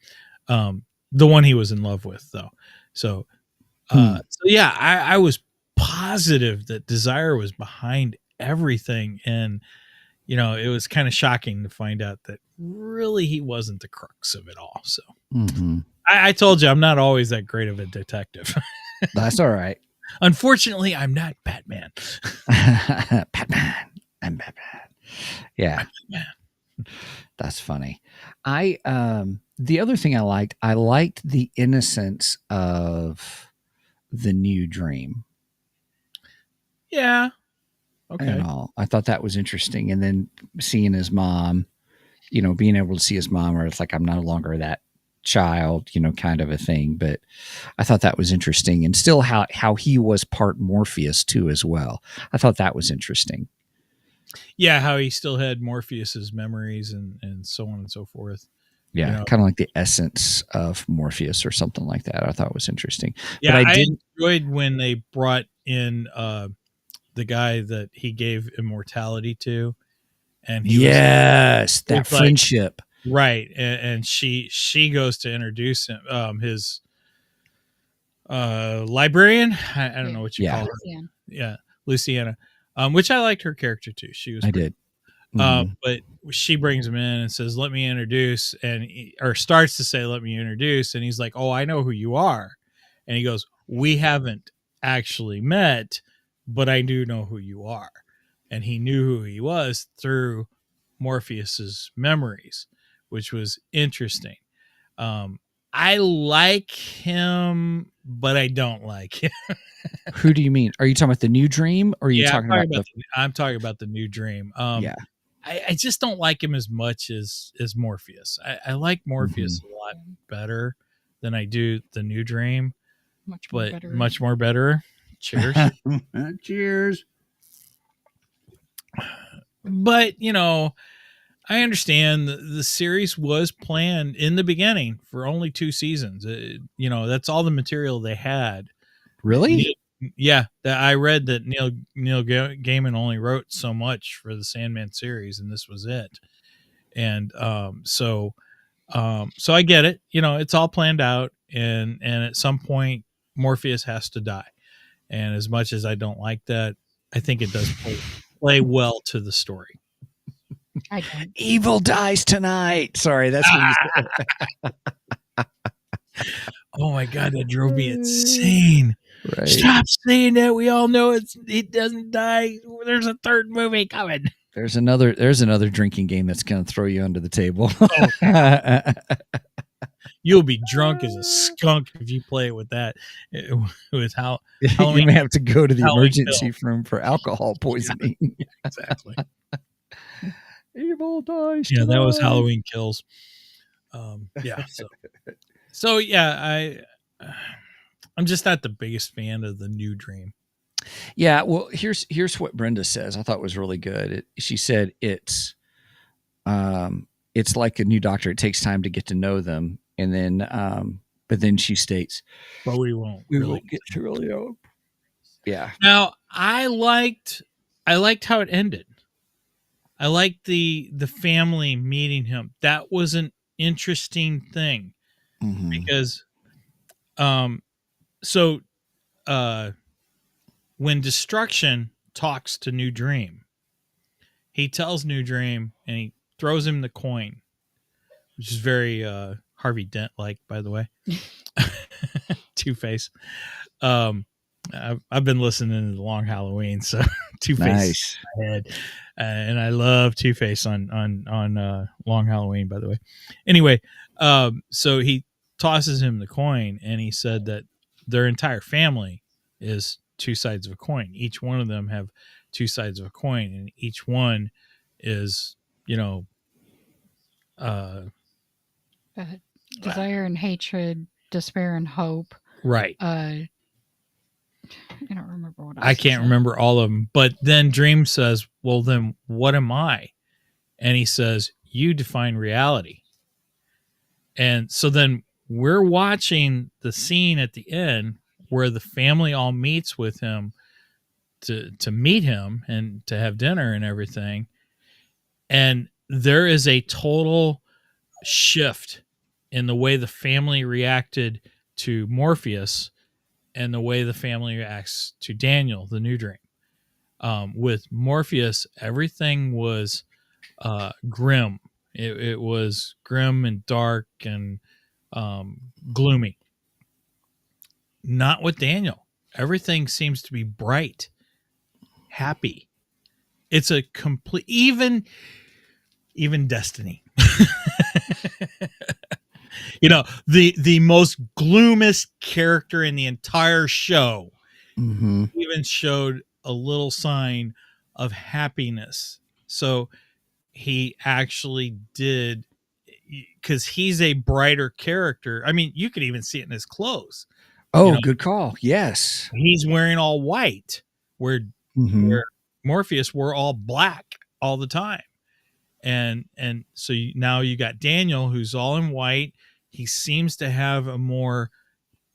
The one he was in love with, though. So yeah, I was positive that Desire was behind everything, and it was kind of shocking to find out that really he wasn't the crux of it all. So I told you I'm not always that great of a detective. That's all right. Unfortunately, I'm not Batman. Batman. I'm Batman. Yeah. Batman. That's funny. The other thing I liked the innocence of the new Dream. Yeah. Okay. And all. I thought that was interesting. And then seeing his mom, being able to see his mom, where it's like, I'm no longer that child, kind of a thing. But I thought that was interesting. And still how he was part Morpheus too, as well. I thought that was interesting. Yeah, how he still had Morpheus's memories and so on and so forth. Yeah, kind of like the essence of Morpheus or something like that. I thought was interesting. Yeah, but I enjoyed when they brought in the guy that he gave immortality to, and he was that friendship, right? And she goes to introduce him, his librarian. I don't know what you call her. Yeah, Luciana. Which I liked her character too. She was. I did. But she brings him in and says, "Let me introduce," or starts to say, "Let me introduce," and he's like, "Oh, I know who you are," and he goes, "We haven't actually met, but I do know who you are," and he knew who he was through Morpheus's memories, which was interesting. I like him, but I don't like him. Who do you mean? Are you talking about the new Dream, or are you talking about I'm talking about the new Dream. Yeah. I just don't like him as much as Morpheus. I like Morpheus a lot better than I do the new Dream. Much more better. Cheers. Cheers. But I understand the series was planned in the beginning for only 2 seasons. That's all the material they had. Really? Yeah, I read that Neil Gaiman only wrote so much for the Sandman series, and this was it. And so I get it. It's all planned out, and at some point Morpheus has to die. And as much as I don't like that, I think it does play well to the story. I don't. Evil dies tonight. Sorry, that's what you said. Oh my god, that drove me insane. Right. Stop saying that. We all know it doesn't die. There's a third movie coming. There's another drinking game that's going to throw you under the table. You'll be drunk as a skunk if you play it with that. With Halloween. You may have to go to the Halloween emergency room for alcohol poisoning. Yeah, exactly. Evil dies. Yeah, that was tonight. Halloween Kills. Yeah. So yeah, I'm just not the biggest fan of the new Dream. Yeah, well, here's what Brenda says. I thought was really good. She said it's like a new doctor. It takes time to get to know them, and then but then she states, But we won't get to really know. Yeah. Now I liked how it ended. I liked the family meeting him. That was an interesting thing because when Destruction talks to New Dream, he tells New Dream and he throws him the coin, which is very Harvey Dent like, by the way. Two-Face. I've been listening to the Long Halloween, so Two-Face Nice. in my head. And I love Two-Face on Long Halloween, by the way. Anyway, so he tosses him the coin, and he said that their entire family is two sides of a coin. Each one of them have two sides of a coin, and each one is, Desire and hatred, despair and hope. right. I don't remember what I can't remember all of them. But then Dream says, well, then what am I? And he says, you define reality. And so then we're watching the scene at the end where the family all meets with him to meet him and to have dinner and everything. And there is a total shift in the way the family reacted to Morpheus and the way the family reacts to Daniel, the new Dream. With Morpheus, everything was grim. It was grim and dark and gloomy. Not with Daniel. Everything seems to be bright, happy. It's a complete, even Destiny. The most gloomist character in the entire show even showed a little sign of happiness. So he actually did, because he's a brighter character. I mean, you could even see it in his clothes. Oh, good call. Yes. He's wearing all white, where Morpheus wore all black all the time. And so now you got Daniel, who's all in white. He seems to have a more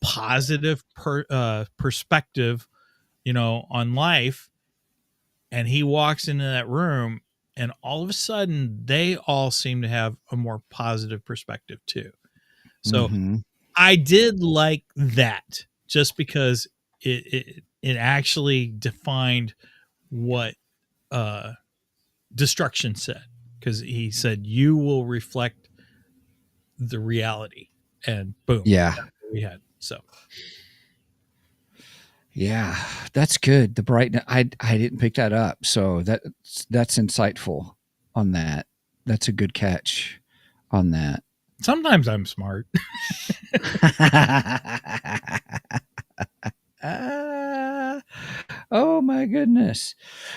positive perspective, on life. And he walks into that room, and all of a sudden, they all seem to have a more positive perspective too. So I did like that, just because it actually defined what Destruction said. Because he said, you will reflect the reality, and boom. Yeah. That's what we had. So. Yeah, that's good. The brightness, I didn't pick that up. So that's insightful on that. That's a good catch on that. Sometimes I'm smart. Oh my goodness.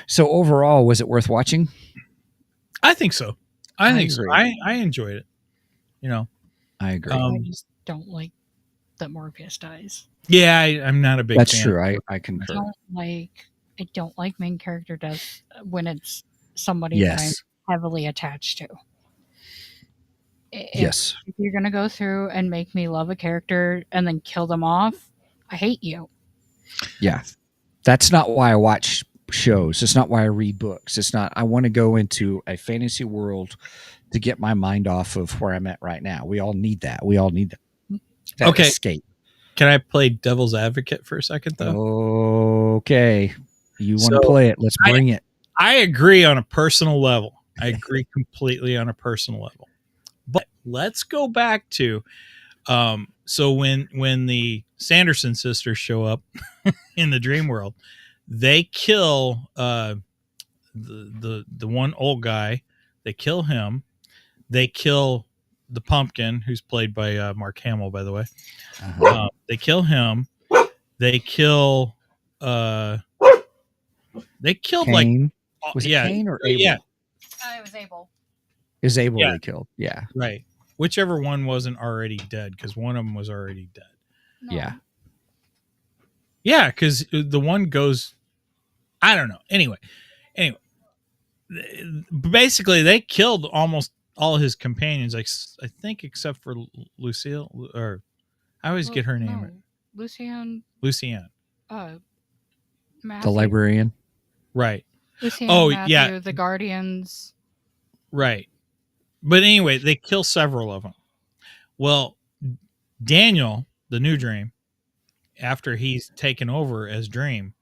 So overall, was it worth watching? I think so. I think so. agree. I enjoyed it. I agree. I just don't like that Morpheus dies. Yeah, I'm not a big That's fan. true. I concur. I don't like main character death when it's somebody that I'm Yes. heavily attached to. If, Yes. if you're going to go through and make me love a character and then kill them off, I hate you. Yeah. That's not why I watch shows. It's not why I read books. It's not, I want to go into a fantasy world to get my mind off of where I'm at right now. We all need that. We all need that Okay. escape. Can I play devil's advocate for a second, though? Okay. You want to So, play it. Let's bring it. I agree on a personal level. I agree completely on a personal level. But let's go back to so when the Sanderson sisters show up in the dream world, they kill the one old guy. They kill him. They kill the pumpkin, who's played by Mark Hamill, by the way. They kill him. They kill. They killed Cain. Was it yeah, Cain or Abel? yeah, It was Abel. Is Abel Yeah. they killed? Yeah. right. Whichever one wasn't already dead, because one of them was already dead. No. Yeah. Yeah, because the one goes. I don't know. Anyway, basically they killed almost all his companions. Like I think, except for Lucille, or I always get her name. No. Lucian. Lucienne. Matthew. The librarian. Right. Lucian, Oh, Matthew, yeah. the Guardians. Right. But anyway, they kill several of them. Well, Daniel, the new Dream, after he's taken over as Dream,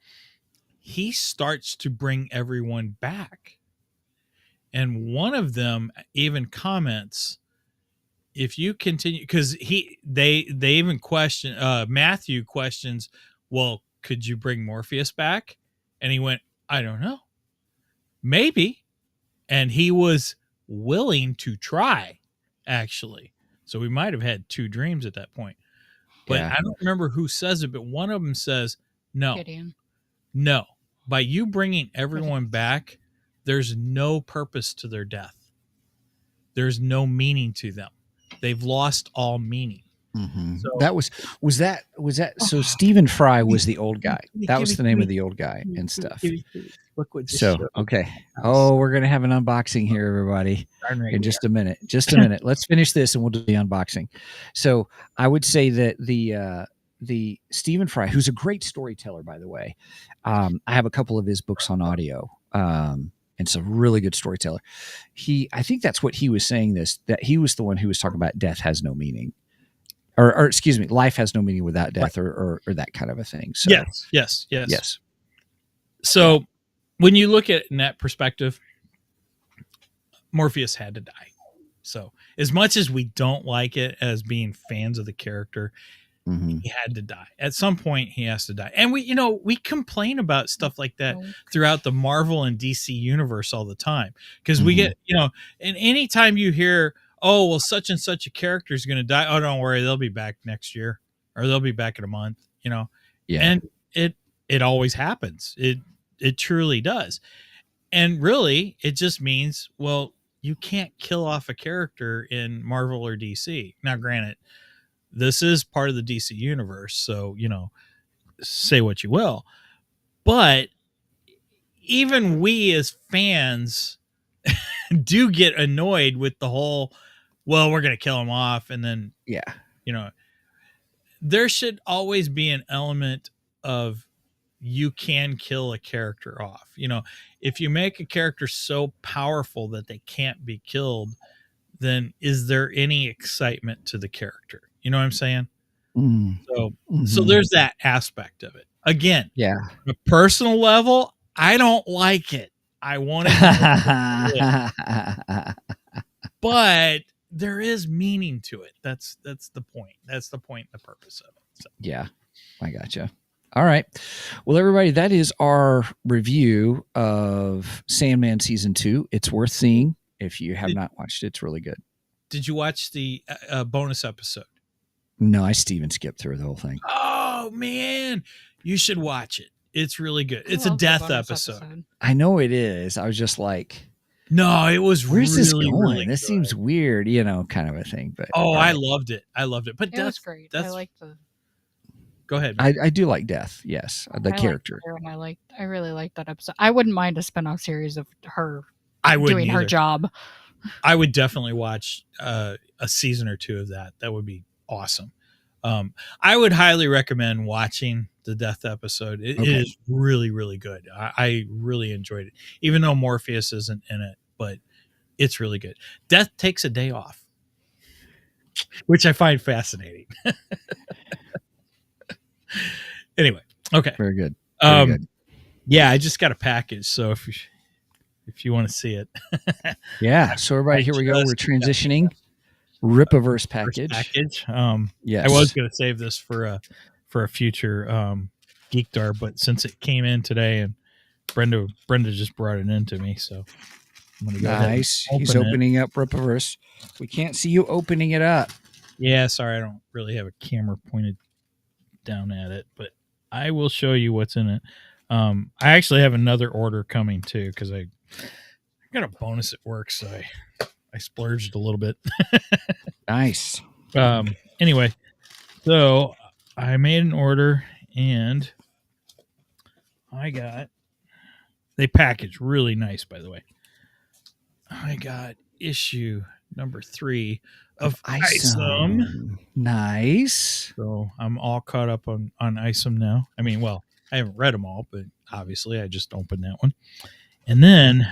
he starts to bring everyone back. And one of them even comments, if you continue, because they even question, Matthew questions, well, could you bring Morpheus back? And he went, I don't know. Maybe. And he was willing to try, actually. So we might have had two dreams at that point. But Yeah. I don't remember who says it, but one of them says, no, Gideon. no. By you bringing everyone back, there's no purpose to their death. There's no meaning to them. They've lost all meaning. Mm-hmm. So- That was that. So Stephen Fry was the old guy. That was the name of the old guy and stuff. Look what So, okay. Oh, we're going to have an unboxing here, everybody, in just a minute. Just a minute. Let's finish this and we'll do the unboxing. So I would say that the Stephen Fry, who's a great storyteller, by the way, I have a couple of his books on audio. And it's a really good storyteller. I think that's what he was saying that he was the one who was talking about death has no meaning. Or excuse me, life has no meaning without death, right. or that kind of a thing. So Yes. So when you look at it in that perspective, Morpheus had to die. So as much as we don't like it as being fans of the character, he had to die. At some point, he has to die. And we complain about stuff like that throughout the Marvel and DC universe all the time. Because we get, and anytime you hear, oh, well, such and such a character is going to die. Oh, don't worry. They'll be back next year, or they'll be back in a month, Yeah. And it always happens. It truly does. And really, it just means, well, you can't kill off a character in Marvel or DC. Now, granted, this is part of the DC universe, so, say what you will. But even we as fans do get annoyed with the whole, well, we're going to kill him off. And then, there should always be an element of you can kill a character off. If you make a character so powerful that they can't be killed, then is there any excitement to the character? You know what I'm saying? So there's that aspect of it. Again, on a personal level, I don't like it. I want it, but there is meaning to it. That's the point. That's the point and the purpose of it. So. Yeah, I gotcha. All right. Well, everybody, that is our review of Sandman Season 2. It's worth seeing. If you have not watched it, it's really good. Did you watch the bonus episode? No, I Steven skipped through the whole thing. Oh, man. You should watch it. It's really good. It's a death episode. I know it is. I was just like... No, it was Where's really, this going? really this good. seems weird, kind of a thing. But I loved it. But it was great. I liked the... Go ahead. I do like Death. Yes, the character. And I really liked that episode. I wouldn't mind a spinoff series of her I wouldn't doing her either. job. I would definitely watch a season or two of that. That would be awesome. I would highly recommend watching the Death episode. It is really, really good. I really enjoyed it, even though Morpheus isn't in it, but it's really good. Death takes a day off, which I find fascinating. Anyway, okay. Very good. Very good. Yeah, I just got a package, so if you want to see it. Yeah. So everybody, here we go. We're transitioning. Rip-a-verse package. I Yes. was going to save this for a future Geekdar, but since it came in today and Brenda just brought it in to me, so I'm going to go ahead. Nice. He's opening up Rip-a-verse. We can't see you opening it up. Yeah, sorry, I don't really have a camera pointed down at it, but I will show you what's in it. I actually have another order coming too because I got a bonus at work, so I splurged a little bit. Nice. Anyway, so I made an order and they packaged really nice, by the way. I got issue number 3 of Isom. Nice. So I'm all caught up on Isom now. I mean, well, I haven't read them all, but obviously I just opened that one. And then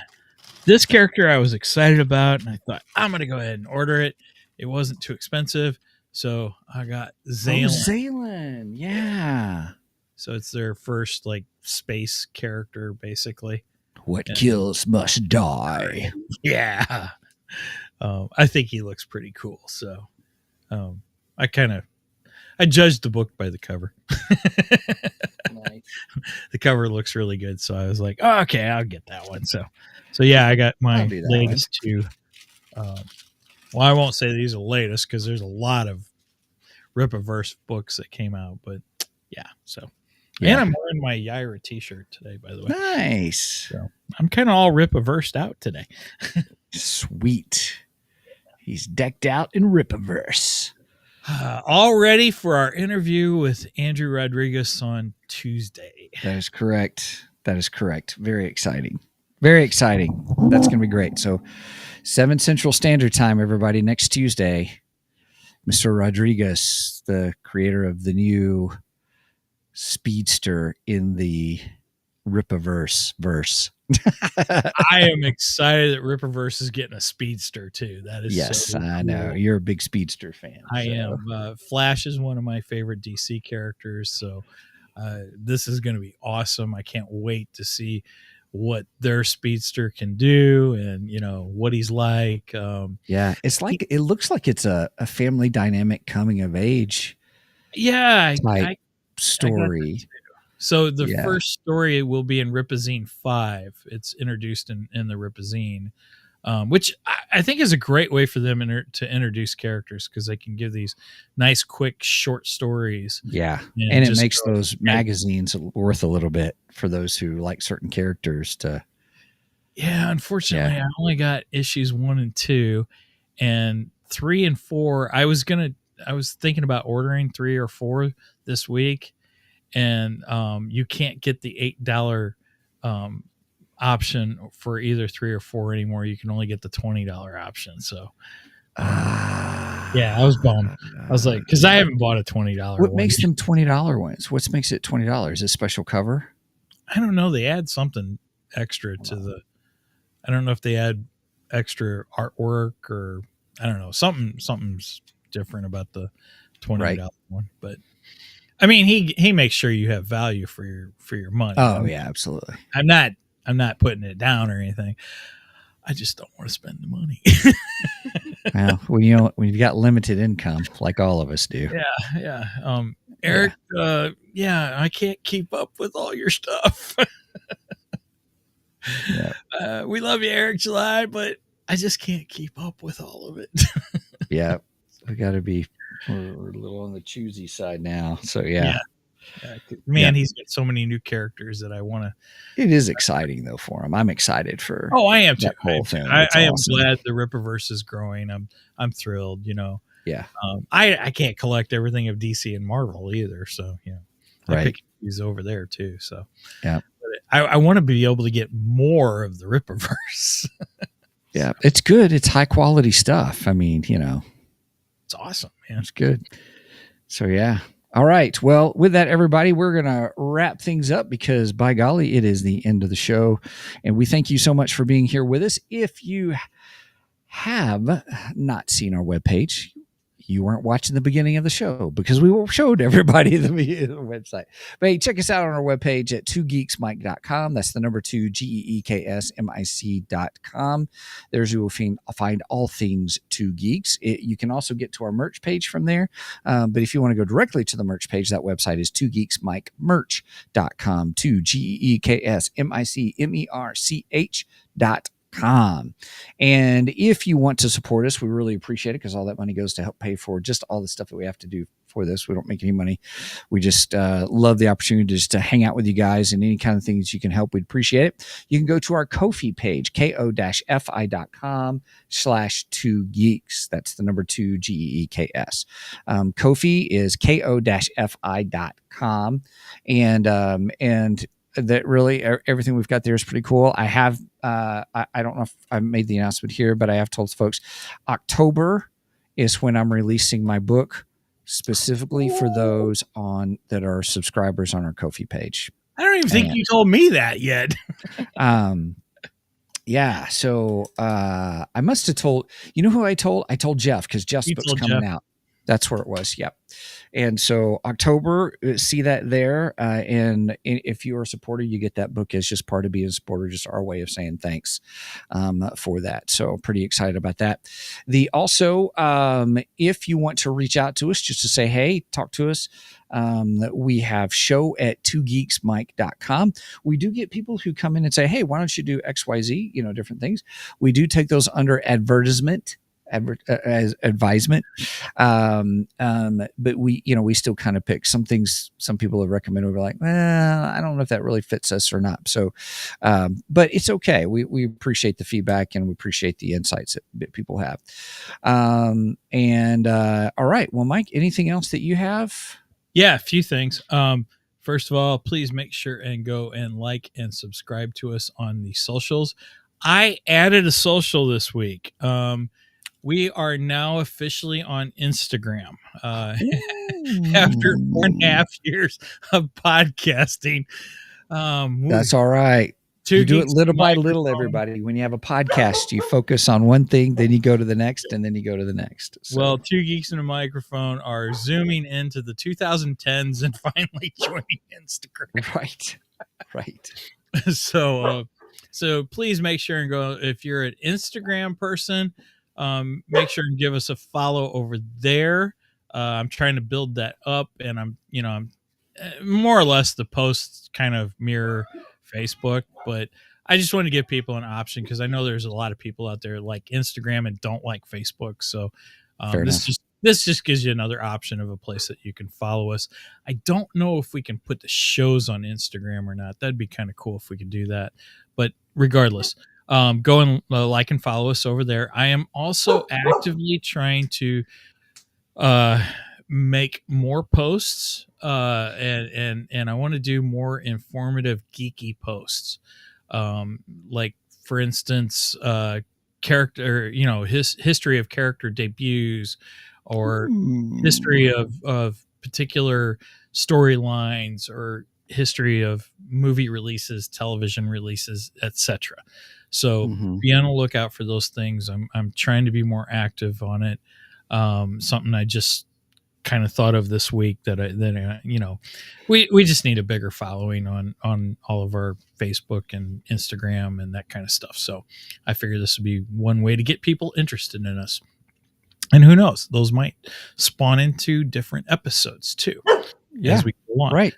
this character I was excited about, and I thought, I'm going to go ahead and order it. It wasn't too expensive, so I got Zalen. Zalen, yeah. So it's their first, like, space character, basically. What kills must die. Yeah. I think he looks pretty cool, so I judged the book by the cover. Nice. The cover looks really good, so I was like, oh, okay, I'll get that one. So yeah, I got my latest 2. Well, I won't say these are the latest because there's a lot of Rip-a-verse books that came out, but yeah. So, and I'm wearing my Yaira T-shirt today, by the way. Nice. So I'm kind of all Rip-a-versed out today. Sweet. He's decked out in Rip-a-verse. All ready for our interview with Andrew Rodriguez on Tuesday. That is correct. Very exciting. Very exciting. That's going to be great. So 7 Central Standard Time, everybody, next Tuesday. Mr. Rodriguez, the creator of the new Speedster in the Rip-a-verse verse. I am excited that Rip-a-verse is getting a Speedster too. That is yes, so I cool. know. You're a big Speedster fan. I am. Flash is one of my favorite DC characters, so this is going to be awesome. I can't wait to see what their Speedster can do and, you know, what he's like. Yeah, it's like it looks like it's a family dynamic coming of age. Yeah, type story. So the first story will be in Ripazine 5. It's introduced in the Ripazine, which I think is a great way for them to introduce characters because they can give these nice, quick, short stories. Yeah, and it makes those magazines worth a little bit for those who like certain characters to. Yeah, unfortunately, I only got issues 1 and 2, and 3 and 4. I was thinking about ordering 3 or 4 this week. And you can't get the $8 option for either 3 or 4 anymore. You can only get the $20 option. So, yeah, I was bummed. I was like, because I haven't bought a $20. What makes them $20 ones? What makes it $20? A special cover? I don't know. They add something extra to the. I don't know if they add extra artwork or I don't know. Something's different about the $20 one, but. I mean, he makes sure you have value for your money. Oh yeah, absolutely. I'm not putting it down or anything. I just don't want to spend the money. Well, when you've got limited income, like all of us do. Yeah. Eric, I can't keep up with all your stuff. We love you, Eric July, but I just can't keep up with all of it. Yeah, we got to be. We're a little on the choosy side now. So, he's got so many new characters that I want to. It is exciting, though, for him. I'm excited for. Oh, I am too. Whole thing. I am glad the Rippaverse is growing. I'm thrilled, you know. Yeah. I can't collect everything of DC and Marvel either. So, I pick these over there, too. So, yeah. But I want to be able to get more of the Rippaverse. Yeah, it's good. It's high quality stuff. I mean, It's awesome, man. it's good. So yeah. All right. Well, with that, everybody, we're going to wrap things up because by golly, it is the end of the show. And we thank you so much for being here with us. If you have not seen our webpage, you weren't watching the beginning of the show because we showed everybody the website. But hey, check us out on our webpage at 2geeksmike.com. That's the number 2, GEEKSMIC.com. There's you will find all things 2 Geeks. You can also get to our merch page from there. But if you want to go directly to the merch page, that website is 2geeksmikemerch.com. 2GEEKSMICMERCH.com. And if you want to support us, we really appreciate it because all that money goes to help pay for just all the stuff that we have to do for this. We don't make any money. We just love the opportunity just to hang out with you guys, and any kind of things you can help, we'd appreciate it. You can go to our Ko-fi page, ko-fi.com/2geeks. That's the number 2 GEEKS. Ko-fi is ko-fi.com. And that really everything we've got there is pretty cool. I have I don't know if I made the announcement here, but I have told folks October is when I'm releasing my book specifically for those that are subscribers on our Ko-fi page. I don't even think you told me that yet. Yeah, so I must have told, you know who I told? I told Jeff because Jeff's book's coming out. That's where it was. Yep. And so October, see that there. And if you're a supporter, you get that book as just part of being a supporter, just our way of saying thanks for that. So pretty excited about that. Also, if you want to reach out to us just to say, hey, talk to us, we have show at 2geeksmike.com. We do get people who come in and say, hey, why don't you do XYZ, different things. We do take those under advertisement. As advisement, but we still kind of pick some things. Some people have recommended. We're like, well, I don't know if that really fits us or not. So, but it's okay. We appreciate the feedback and we appreciate the insights that people have. All right. Well, Mike, anything else that you have? Yeah, a few things. First of all, please make sure and go and like and subscribe to us on the socials. I added a social this week. We are now officially on Instagram after 4.5 years of podcasting. That's all right. You do it little by little, everybody. When you have a podcast, you focus on one thing, then you go to the next, and then you go to the next. So. Well, 2 Geeks and a Microphone are zooming into the 2010s and finally joining Instagram. Right. So please make sure and go. If you're an Instagram person, make sure and give us a follow over there. I'm trying to build that up, and I'm more or less the posts kind of mirror Facebook, but I just want to give people an option because I know there's a lot of people out there like Instagram and don't like Facebook. So this just gives you another option of a place that you can follow us. I don't know if we can put the shows on Instagram or not. That'd be kind of cool if we could do that. But regardless, go and like and follow us over there. I am also actively trying to make more posts and I want to do more informative geeky posts. Like for instance, character, history of character debuts or history of particular storylines or history of movie releases, television releases, etc. So be on the lookout for those things. I'm trying to be more active on it. Something I just kind of thought of this week that we just need a bigger following on all of our Facebook and Instagram and that kind of stuff. So I figure this would be one way to get people interested in us. And who knows, those might spawn into different episodes too. Yeah, as we go along. Right.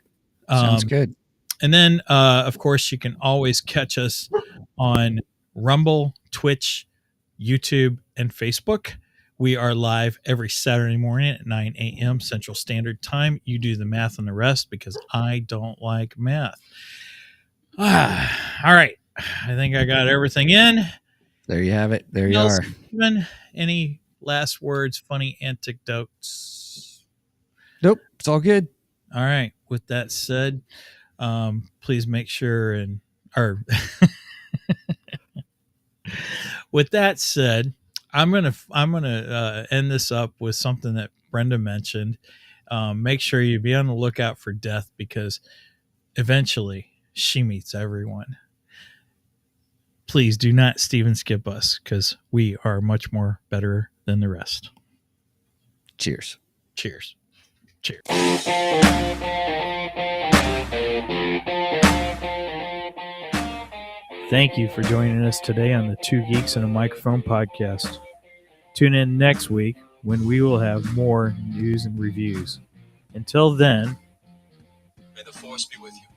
Sounds good. And then, of course, you can always catch us on Rumble, Twitch, YouTube, and Facebook. We are live every Saturday morning at 9 a.m. Central Standard Time. You do the math on the rest because I don't like math. All right. I think I got everything in. There you have it. There you are. Steven, any last words, funny anecdotes? Nope. It's all good. All right. With that said, please make sure or with that said, I'm gonna end this up with something that Brenda mentioned. Make sure you be on the lookout for death, because eventually she meets everyone. Please do not Steven skip us, because we are much more better than the rest. Cheers. Cheers. Cheers. Thank you for joining us today on the Two Geeks and a Microphone podcast. Tune in next week when we will have more news and reviews. Until then, May the force be with you.